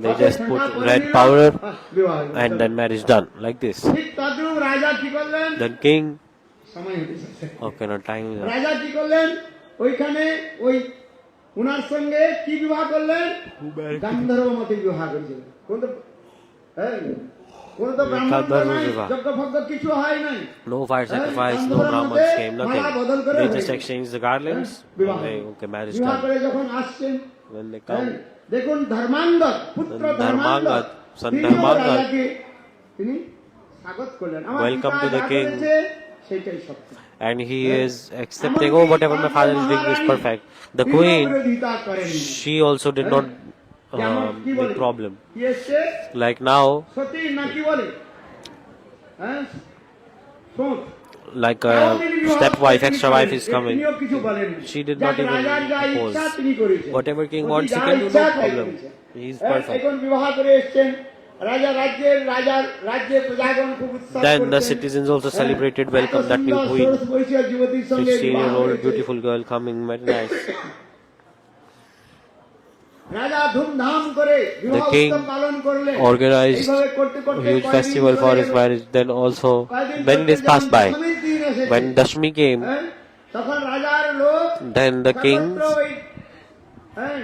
They just put শাঁখা পরে red নিল, powder বিবাহ হয়ে গেল। and then marriage done like this. ঠিক তদ্রূপ রাজা কি করলেন? Then king, সময় হয়ে গেছে। okay, no time is up. রাজা কি করলেন? ওইখানে ওই উনার সঙ্গে কি বিবাহ করলেন? গান্ধর্ব মতে বিবাহ করেছিলেন। কোন তো কোন তো ব্রাহ্মণ গান্ধর্ব নাই, বিবাহ। যজ্ঞ ফজ্ঞ কিছু হয় নাই। No fire sacrifice, no Brahmins came, nothing. They just exchanged the garlands and they, okay, marriage বিবাহ done. করে যখন আসছেন, When they come, দেখুন ধর্মাঙ্গদ পুত্র ধর্মাঙ্গদ, son তিনিও ধর্মাঙ্গদ, রাজাকে তিনি স্বাগত করলেন। আমার welcome পিতা to the যা king. করেছে, সেটাই সত্য। and he is accepting, oh, whatever my father is doing is perfect. The তিনিও queen, বিরোধিতা করেননি। she also did not যেমন কি বলে? make problem. কি এসছে? Like now, সতী না কি বলে? হ্যাঁ? শোন, like a stepwife, extra wife is coming. তিনিও কিছু বলেননি। She did যাক, not even রাজার যা oppose. ইচ্ছা তিনি করেছেন। Whatever king Sati wants, he যা can do, ইচ্ছা no তাই problem. করেছেন। He is হ্যাঁ, perfect. এখন বিবাহ করে এসছেন, রাজ্যের প্রজাগণ খুব উৎসাহ Then the করছেন। citizens also হ্যাঁ, celebrated, welcome এত that new সুন্দর queen. ষোড়শ বৈশিয়া যুবতীর সঙ্গে বিবাহ 16-year-old হয়েছে। beautiful girl coming, very nice. রাজা ধুমধাম করে বিবাহ The king উৎসব পালন করলেন। organized এইভাবে করতে করতে a huge কয়েকদিন festival চলে for গেল। his marriage. Then also, কয়েকদিন many করতে days যখন passed by. দশমীর দিন এসেছে, When Dashmi came, হ্যাঁ, তখন রাজার লোক then the king, সর্বত্র ওই, হ্যাঁ,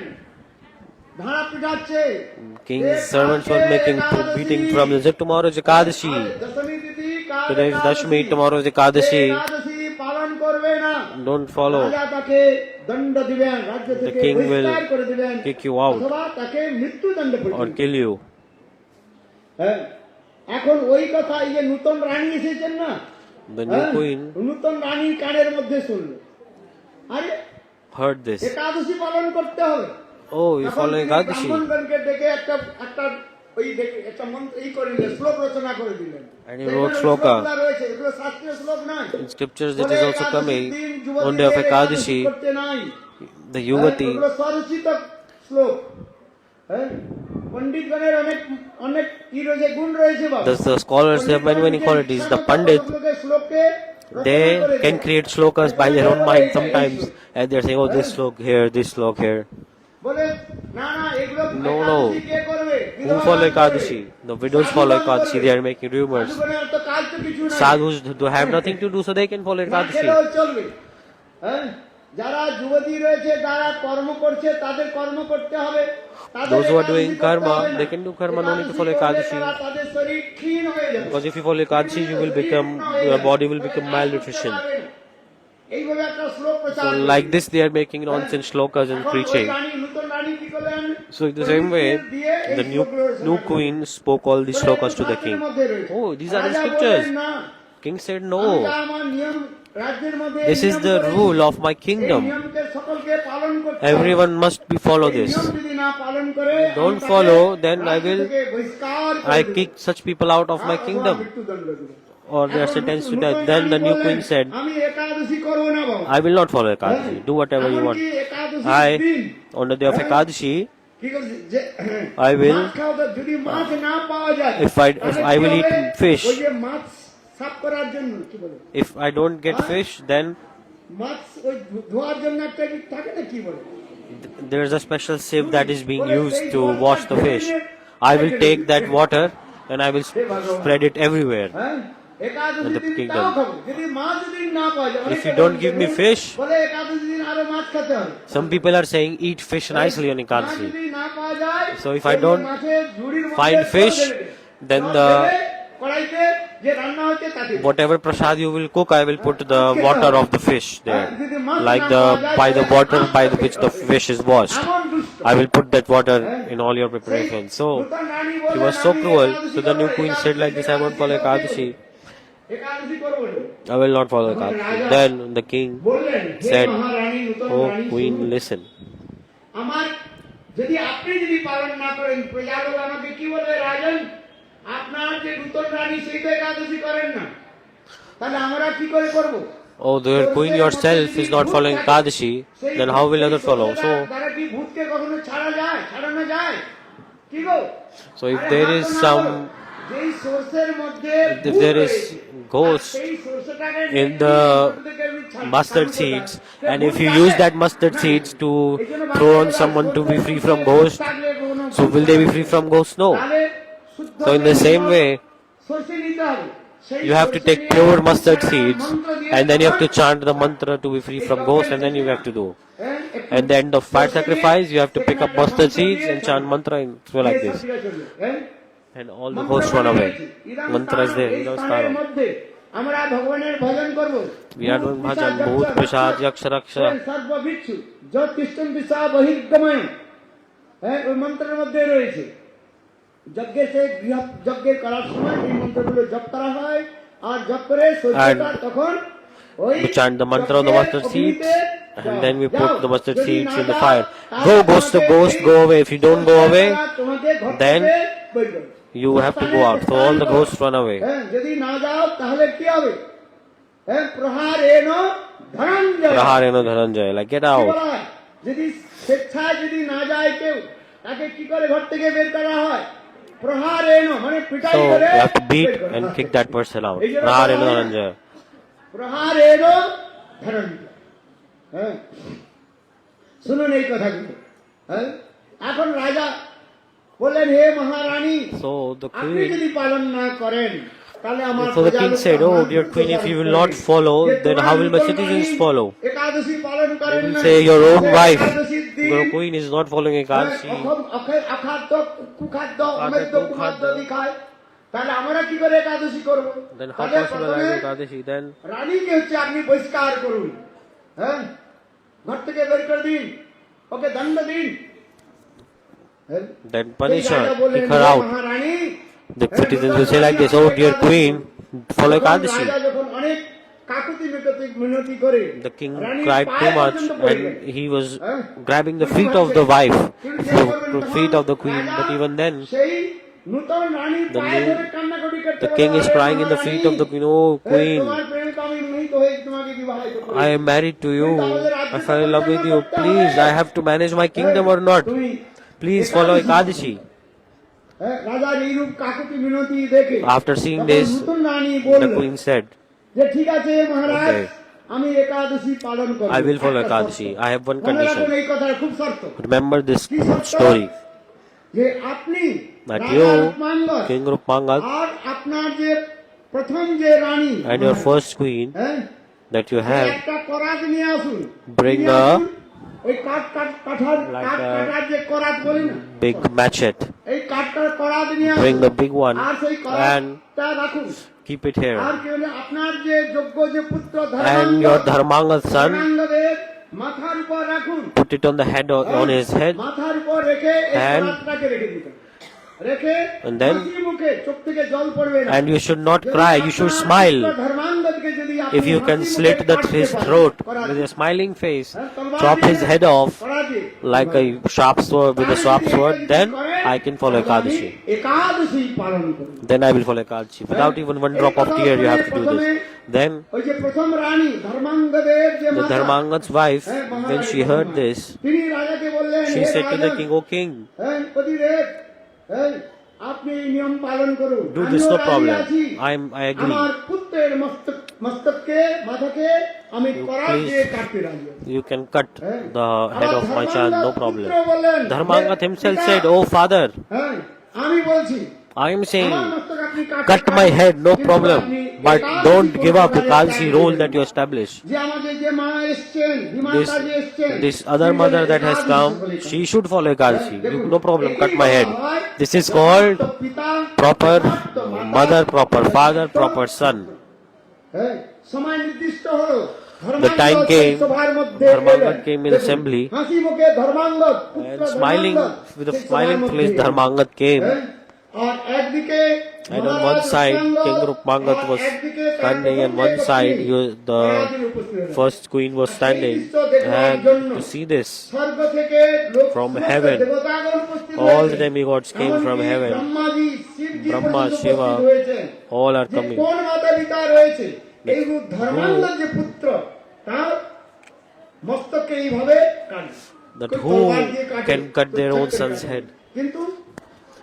ধারা পিটাচ্ছে। king's servants were making beating from the tomorrow is Ekadashi. Dashami Tithi Today is Dashmi, tomorrow is Ekadashi. একাদশী পালন করবে না, Don't follow. রাজা তাকে দণ্ড দিবেন, রাজ্য The থেকে king will বহিষ্কার করে দিবেন, kick you out অথবা তাকে মৃত্যুদণ্ড or পর্যন্ত। kill you. হ্যাঁ, এখন ওই কথা এই যে নূতন রানী এসেছেন না, The new হ্যাঁ, queen নূতন রানীর কানের মধ্যে শুনলো, আরে heard this. একাদশী পালন করতে হবে। Oh, you তখন follow তিনি Ekadashi. ব্রাহ্মণগণকে ডেকে একটা একটা ওই ডেকে একটা মন্ত্র ই করে দিলেন, শ্লোক রচনা করে দিলেন। And he এখানে wrote শ্লোকা. শ্লোকগুলো রয়েছে, এগুলো শাস্ত্রীয় শ্লোক নয়। In scriptures, it বলে is also coming একাদশীর দিন on day of যুবতীদের Ekadashi, করতে নাই। the Yuvati. এগুলো স্বরচিত শ্লোক। হ্যাঁ, পণ্ডিতগণের অনেক অনেক কি রয়েছে, গুণ রয়েছে বাবা। The scholars have many qualities. The Pandit, শ্লোকে they can create slokas by their own mind sometimes, and they're saying, oh, this slok here, this slok here. বলে না না, এগুলো No, একাদশী কে করবে? Who follow Ekadashi? The widows follow Ekadashi. They are making rumors. সাধুগণের তো কাজ তো কিছু নাই। Sadhus do have nothing to do, so they can follow না Ekadashi. খেলেও চলবে। হ্যাঁ, যারা যুবতী রয়েছে, যারা কর্ম করছে, তাদের কর্ম করতে হবে। তাদের Those who are doing একাদশী করতে karma, হবে না। they can do karma, no need to follow করলে Ekadashi. তারা তাদের শরীর ক্ষীণ হয়ে যাবে। Because if you follow Ekadashi, you will become, your body will become malnutrition. এইভাবে একটা শ্লোক প্রচার So করবে। like this, they are making nonsense shlokas and এখন ওই preaching. রানী, নূতন রানী কি করলেন? So in the same way, দিয়ে এই the শ্লোকগুলো রচনা new করলেন। queen spoke all these বলে, shlokas to the শাস্ত্রের king. মধ্যে রয়েছে। Oh, these are the রাজা scriptures. বললেন, না, King said, আমি no, যা আমার নিয়ম, রাজ্যের মধ্যে this এই is নিয়ম the করেছি, rule of my এই kingdom. নিয়মকে সকলকে পালন করতে হবে। Everyone must be follow এই this. নিয়ম যদি না পালন করে, Don't আমি তাকে follow, then I রাজ্য will- থেকে বহিষ্কার করে I Dev. kick such people out of my অথবা kingdom, মৃত্যুদণ্ড দেব। or they are এখন sentenced to নূতন death. Rani Then the new বললেন, queen said, আমি একাদশী করবো না বাবা। I will not follow Ekadashi. Do whatever you want. এমনকি একাদশীর I, দিন, on the day of Ekadashi, কি করছে, যে, I will- মাছ খাওয়া তো- যদি মাছ না পাওয়া যায়, if তাহলে I কি will হবে? eat fish. ওই যে মাছ সাফ করার জন্য কি বলে, if I don't get fish, then মাছ ওই ধোয়ার জন্য একটা কি থাকে না, কি বলে, there is a special sieve that is being used to wash the fish. I will take that water and I will spread it everywhere. হ্যাঁ, একাদশী In the দিন kingdom. তাও খাবো। যদি মাছ যদি না পাওয়া যায়, If you অনেকে don't বলে, give me fish, বলে একাদশী দিন আরো মাছ খেতে হবে। some people are saying eat fish nicely on much Ekadashi. যদি না পাওয়া যায়, So if I ওই যে don't মাছের ঝুড়ির মধ্যে find জল fish, ঢেলে দে। then জল the- ঢেলে কড়াইতে যে রান্না হচ্ছে তাতে দে। Whatever prasad you will cook, I will put the water of the fish there, like by the water by which the fish is washed. এমন দুষ্ট। I will put that water in all your preparations. So নূতন রানী he বললেন, was so আমি cruel. Ekadashi So the new করবো, queen Ekadashi said like this, I won't follow Ekadashi. একাদশী করবো না। I will not follow Ekadashi. Then the king বললেন, হে said, মহারানী, নূতন oh রানী, queen, শুনুন। listen. আমার যদি আপনি যদি পালন না করেন, প্রজা লোক আমাকে কি বলবে, রাজন আপনার যে নূতন রানী সেই তো একাদশী করেন না, তাহলে আমরা কি করে করব? Oh, the queen yourself is not following Ekadashi, then how will others follow? তারা কি ভূতকে কখনো ছাড়া যায়, ছাড়ানো যায় কি গো? So if there is some, যেই সোর্সের মধ্যে if there is ghost সেই সোর্সটাকে in the mustard seeds, and if you use that mustard seeds to throw on someone to be free from ghost, so will they be free from ghost? No. So in the same way, সর্ষে নিতে হবে, সেই you have to take pure mustard seeds, and then you have to chant the mantra to be free from ghost, and then you have to do. At the end of fire sacrifice, you have to pick up mustard seeds and chant mantra and throw like this. And all the ghosts run away. Mantra is there. আমরা ভগবানের ভজন করব। We are doing bhajan. Bhoot, Pishad, Yaksha, Raksha. সর্ব বিচ্ছু জ্যোতিষ্ঠম দিশা বহির্গময়, হ্যাঁ ওই মন্ত্রের মধ্যে রয়েছে। যজ্ঞের সে যজ্ঞের করার সময় এই মন্ত্রগুলো জপ করা হয়, আর জপ করে সূর্যটা তখন ওই We chant the mantra of the mustard seeds, and then we put the mustard seeds in the fire. Go, ghost, ghost, go away. If you don't go away, then you have to go out. So all the ghosts run away. হ্যাঁ যদি না যাও তাহলে কি হবে? হ্যাঁ প্রহার এনো Dhananjay, Prahareno Dhananjay, like get কি out. বলা হয়? যদি স্বেচ্ছায় যদি না যায় কেউ, তাকে কি করে ঘর থেকে বের করা হয়? প্রহার এনো মানে পিটাই So করে you have to beat বের করা and হয়। kick that person out. এই জন্য Prahareno বলা হয়, Dhananjay. প্রহার এনো ধনঞ্জয়। হ্যাঁ শুনুন এই কথাগুলো। হ্যাঁ এখন রাজা বললেন, হে মহারানী, So the আপনি queen, যদি পালন না করেন তাহলে আমার so the king প্রজালোক said, "Oh, আমার dear queen, if you will not করবে। follow, যে then তোমার how will my নূতন citizens রানী follow?" একাদশী পালন করেন They will না। say, "Your own say wife, একাদশীর দিন your queen is not following Ekadashi." অখাদ্য কুখাদ্য খাদ্য, অমেদ্য কুখাদ্য কুখাদ্য। খায়, তাহলে আমরা কি করে একাদশী করব? Then how তাহলে possible প্রথমে I do Ekadashi? Then রানীকে হচ্ছে আপনি বহিষ্কার করুন, হ্যাঁ ঘর থেকে বের করে দিন, ওকে দণ্ড দিন। হ্যাঁ? then punish এই রাজা her, বললেন, kick her hey out. Maharani, The citizens will say like this, "Oh, dear queen, follow তখন Ekadashi." রাজা যখন অনেক কাকুতি মিনতি করে, The king রানীর cried পায়ে too much, পর্যন্ত পড়ে গেলেন। and he was হ্যাঁ? grabbing the feet of the wife, কিন্তু the সেই করবেন feet of the তখন queen. রাজা But even then, সেই নূতন রানীর the পায়ে new- ধরে কান্নাকাটি করতে the বললেন, king is "hey crying in the Maharani, feet of the queen, "Oh, queen, তোমার প্রেমে তো আমি মোহিত হয়ে তোমাকে বিবাহিত করেছি। I am married to you. I fell in love with you. Please, I have to manage my kingdom or not. তুমি Please follow Ekadashi." হ্যাঁ, রাজার এইরূপ কাকুতি মিনতি দেখে After seeing তখন this, নূতন রানী the বললেন queen said, যে ঠিক আছে মহারাজ, Okay. আমি একাদশী পালন করব। "I will follow একটা শর্ত। Ekadashi. I have one মনে রাখুন condition. এই কথার খুব শর্ত, Remember this কি শর্ত? story যে আপনি that রাজা you, রূপাঙ্গদ King Rupangat, আর আপনার যে প্রথম যে রানী and your first queen হ্যাঁ, that you এই have, একটা করাত নিয়ে আসুন। Bring নিয়ে a- আসুন। ওই কাঠার Like কাঠ a- কাটার যে করাত বলি না, big machete. এই কাঠটার করাত নিয়ে Bring আসুন। the big one আর সেই and করাতটা রাখুন। keep it here. আর কি হলো, আপনার যে যোগ্য যে পুত্র And your Dharmangat son, ধর্মাঙ্গদের মাথার উপর রাখুন। put it on the head on his head, মাথার উপর রেখে এই And- করাতটাকে রেখে দিতেন, রেখে And then- হাসি মুখে, চোখ থেকে জল পড়বে না। and you should not যদি cry, you should আপনার smile. পুত্র ধর্মাঙ্গদকে যদি আপনি If you can হাসি মুখে slit কাটতে his পারেন, throat করাত with a smiling face, হ্যাঁ, তলোয়ার chop দিয়ে, his head off করাত দিয়ে, like a sharp sword with a sharp sword, then I can follow Ekadashi. একাদশী পালন করুন। Then I will follow Ekadashi. Without even one drop of tear, you have to do this. Then ওই যে প্রথম রানী ধর্মাঙ্গদের যে the মাতা, Dharmangat's wife, হ্যাঁ, when she Maharani, heard this, তিনি রাজাকে বললেন, she hey said to the Rajan, king, "O king, হ্যাঁ, অধিদেব, হ্যাঁ, আপনি এই নিয়ম পালন করুন। do this, আমিও no রাজি problem. আছি। I agree. আমার পুত্রের মস্তককে মাথাকে আমি করাত please- দিয়ে কাটতে রাজি আছি। You can cut the head of my child, no problem." পুত্র বললেন, Dharmangat হে himself পিতা, said, "Oh father, হ্যাঁ, আমি বলছি I am saying, আমার মস্তক আপনি cut my head, no কিন্তু problem. আপনি But Ekadashi don't give up পরম্পরায় Ekadashi ত্যাগ rule করবেন। that you established. যে আমাদের যে মা এসছেন, বিমাতা যে এসছেন, This other তিনি mother বললেন, that has একাদশী come, বলে she should follow Ekadashi. দেখুন, No problem, cut একেই my বলা head. হয়, This is called যথার্থ পিতা, proper যথার্থ মাতা, mother, proper father, যথার্থ proper son. হ্যাঁ, সময় নির্দিষ্ট হলো। The time ধর্মাঙ্গদ came, সেই সভার মধ্যে Dharmangat এলেন। came in দেখুন, assembly, হাসি মুখে ধর্মাঙ্গদ, পুত্র And smiling ধর্মাঙ্গদ with a সেই সভার smiling মধ্যে face, এলেন। Dharmangat came. হ্যাঁ, আর একদিকে And on one side, King Rupmangat was standing, and one side, the first queen was standing. And to see this, স্বর্গ থেকে লোক from সমস্ত heaven, দেবতাগণ উপস্থিত all হয়েছে। the demigods came from এমনকি heaven. ব্রহ্মাজি, শিবজি Brahma, পর্যন্ত Shiva, উপস্থিত হয়েছে। all are যে coming. কোন মাতা পিতা রয়েছে এই রূপ ধর্মান্ধ যে পুত্র তার মস্তককে এইভাবে কাটে। That কোন who তরবার দিয়ে কাটে, can cut তো their own থাকতে son's পারে। head? কিন্তু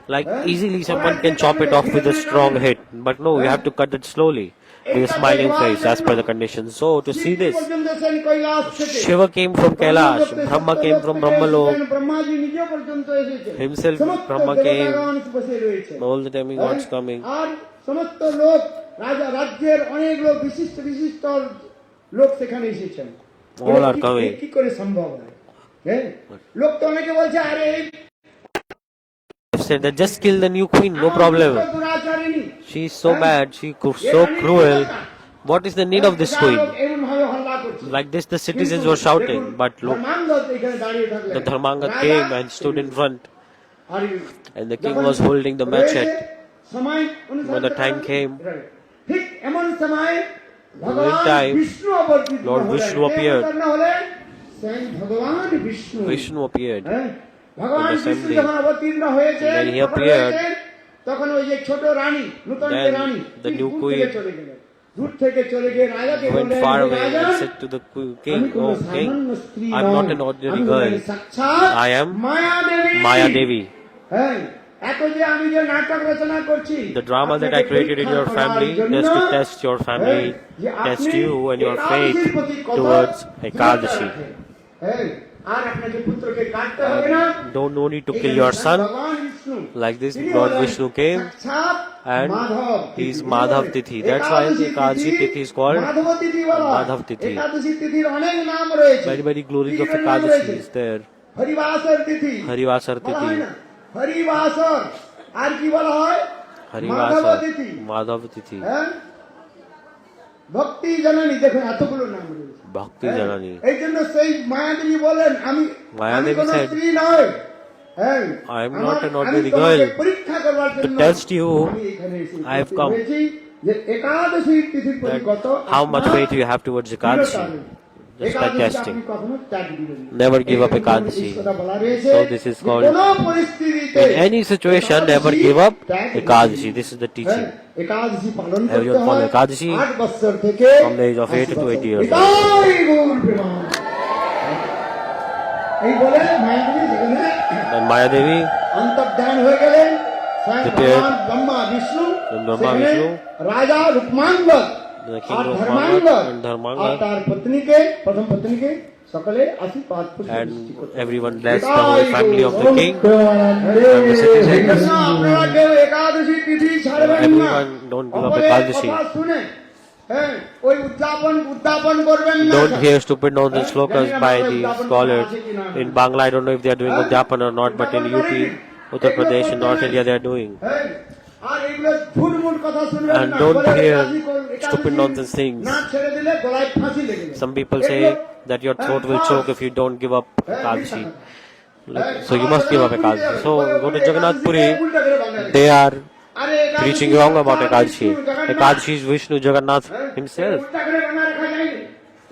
Like easily someone can chop it off with a strong hit, but no, you have to cut it slowly with a smiling face as per the conditions. So to see শিবজি this, পর্যন্ত সেন কৈলাস থেকে Shiva came from Kailash, Brahma came from Brahmalok, Brahmaji নিজে পর্যন্ত এসেছেন। himself সমস্ত Brahma came, দেবতাগণ বসে রয়েছে। all the demigods coming. আর সমস্ত লোক রাজ্যের অনেক লোক বিশিষ্ট বিশিষ্ট লোক সেখানে এসেছেন। All are কি- coming. কি করে সম্ভব হয়? হ্যাঁ? লোক তো অনেকে বলছে আরে এই They've said that just kill the new queen, no problem. দুরাচারিণী। She is so bad, she is so cruel. What is the need of this queen? এমনভাবে হল্লা করছে। Like this, the citizens were shouting, but look, ধর্মান্ধ এখানে দাঁড়িয়ে থাকলেন। the Dharmangat রাজা came and stood in front, R and the king যখন was holding the machete. সময় অনুসারে When the time came, ঠিক এমন সময় During ভগবান time, বিষ্ণু অবতীর্ণ Lord হলেন। Vishnu কে appeared. অবতীর্ণ হলেন? স্বয়ং ভগবান বিষ্ণু। Vishnu appeared. হ্যাঁ? ভগবান in the বিষ্ণু assembly. যখন অবতীর্ণ হয়েছে When he appeared, তখন ওই যে ছোট রানী নূতন যে then রানী the তিনি new দূর থেকে queen চলে গেলেন। দূর থেকে চলে গিয়ে রাজাকে Went বললেন, far "হে away রাজা, and said to the king, আমি কোনো "Oh king, সামান্য স্ত্রী I'm নই, not an ordinary আমি girl. হলেন সাক্ষাৎ I am Maya Devi." Maya Devi. হ্যাঁ, এত যে আমি যে নাটক রচনা করছি The drama that I আপনাকে created in your পরীক্ষা family করার just to জন্য, test your family, যে test আপনি you and your একাদশীর faith প্রতি কত towards দৃঢ়তা Ekadashi. রাখেন। হ্যাঁ, আর আপনাকে পুত্রকে কাটতে হবে না। Don't no need to kill your son. ভগবান বিষ্ণু, Like this, তিনি Lord হলেন Vishnu came সাক্ষাৎ and Madhav he is Tithi. Madhav Tithi. That's why Ekadashi Ekadashi Tithi is called Madhav তিথি বলা হয়। Madhav Tithi. একাদশী তিথির অনেক নাম রয়েছে। Very, very glories of তিথির নাম Ekadashi রয়েছে। is there. Haribasar Tithi Harivasar বলা হয় Tithi, না? হরিবাসর আর কি বলা হয়? মাধব তিথি। Harivasar, Madhav Tithi, হ্যাঁ? ভক্তি জননী, দেখুন এতগুলো নাম রয়েছে। Bhakti Janani. এই জন্য সেই মায়াদেবী বলেন আমি মায়াদেবী কোনো said, স্ত্রী নই। হ্যাঁ, I am আমার- not an আমি ordinary তোমাকে girl. পরীক্ষা করবার To জন্য test you, আমি এখানে এসে I have উপস্থিত come. হয়েছি যে একাদশী তিথির প্রতি That কত how much আপনার faith you have towards Ekadashi. দৃঢ়তা নেই। Just by Ekadashi testing. আপনি কখনো ত্যাগ দিবেন না। Never give up এখানে Ekadashi. এই কথা বলা রয়েছে So this is যে called- কোনো পরিস্থিতিতে In any situation, never Ekadashi give up ত্যাগ দিবেন না। Ekadashi. This is the teaching. হ্যাঁ, একাদশী পালন করতে Everyone follow হয় Ekadashi 8 বছর থেকে from the age of 8 to 20 years old. এটাই গৌর প্রেমানন্দ। এই বলে মায়াদেবী যেখানে Then Maya Devi, অন্তর্ধান হয়ে গেলেন স্বয়ং Prepared. ভগবান ব্রহ্মা বিষ্ণু, ব্রহ্মা সেখানে বিষ্ণু, রাজা রূপমাঙ্গদ the king R of ধর্মাঙ্গদ Mangat and R Dharmangat, তার পত্নীকে প্রথম পত্নীকে সকলে আশীর্বাদ পুষ্প and বৃষ্টি করতেন। everyone blessed the whole family of the king. এই the citizens. জন্য আপনারা কেউ একাদশী তিথি ছাড়বেন না। Everyone don't give up অপরের Ekadashi. কথা শুনে, হ্যাঁ, ওই উদ্যাপন করবেন না। Don't hear stupid nonsense slokas by the scholars. In Bangla, I don't know if they are doing Udyapan or not, but in UP, Uttar Pradesh, and North India, they are doing. হ্যাঁ, আর এগুলো ভুলমুল কথা শুনবেন And না। don't বলে hear একাদশী stupid nonsense things. না ছেড়ে দিলে গলায় ফাঁসি লেগে যাবে। Some people say that your throat will choke if you don't give up Ekadashi. So you must give up Ekadashi. So go to Jagannath Puri. They are আরে একাদশী preaching wrong about Ekadashi. Vishnu, Jagannath. Ekadashi is Vishnu Jagannath হ্যাঁ, himself. উল্টা করে বাংলা রাখা যায়নি।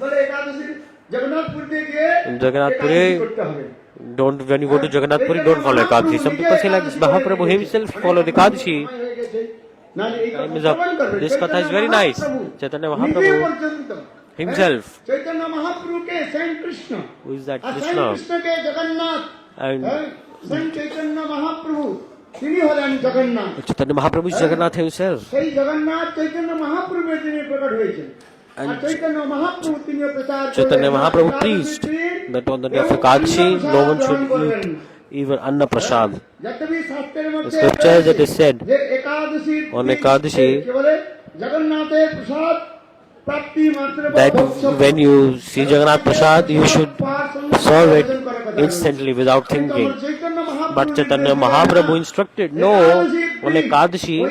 বলে একাদশী জগন্নাথপুরে গিয়ে জগন্নাথপুরে একাদশী করতে হবে। Don't, when you go to Jagannath Puri, don't follow Ekadashi. Some people say like this, Mahaprabhu himself followed Ekadashi. Time is up. This katha is very nice. Chaitanya Mahaprabhu himself. Chaitanya মহাপ্রভুকে স্বয়ং কৃষ্ণ, Who is that আর স্বয়ং Krishna? কৃষ্ণকে Jagannath, And হ্যাঁ, স্বয়ং চৈতন্য মহাপ্রভু তিনি হলেন Jagannath. Chaitanya Mahaprabhu is Jagannath himself. সেই জগন্নাথ চৈতন্য মহাপ্রভুর তিনি প্রকট হয়েছেন। And আর চৈতন্য মহাপ্রভু তিনি প্রচার Chaitanya করলেন, Mahaprabhu একাদশী preached দিন that on the day of Ekadashi, no one should করবেন। eat even Anna Prasad. যতবি শাস্ত্রের The মধ্যে scriptures that is said যে একাদশীর on দিন Ekadashi, কি বলে জগন্নাথের প্রসাদ প্রাপ্তি মাত্র that when you see Jagannath Prasad, you should serve it instantly without thinking. But Chaitanya Mahaprabhu instructed, no, on Ekadashi, you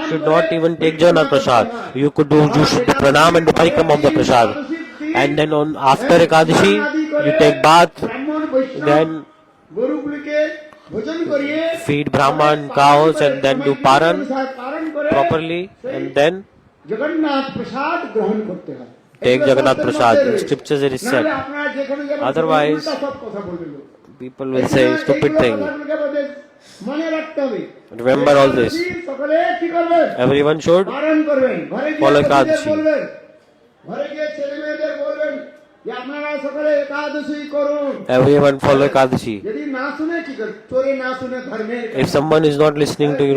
should not even take Jagannath Prasad. You should do pranam and do parikram of the Prasad. And then after Ekadashi, you take bath, then গরুগুলিকে ভোজন করিয়ে feed Brahman cows and then do paran পারণ করে properly, and then Jagannath প্রসাদ গ্রহণ করতে হয়। take এগুলো Jagannath শাস্ত্রের Prasad. মধ্যে In রয়েছে। scriptures it is নাহলে said. আপনারা যেখানে যাবেন Otherwise, উল্টা সব কথা বলবে লোক। People will say stupid এইগুলো thing. কথাগুলোকে আমাদের মনে রাখতে হবে। Remember all this. সকলে কি করবেন? Everyone should পালন করবেন। ঘরে গিয়ে follow পতিদের Ekadashi. বলবেন, ঘরে গিয়ে ছেলে মেয়েদের বলবেন যে আপনারা সকলে একাদশী করুন। everyone follow Ekadashi. যদি না শুনে কি করবে? চোরে না শুনে ধর্মের If someone is not listening to you,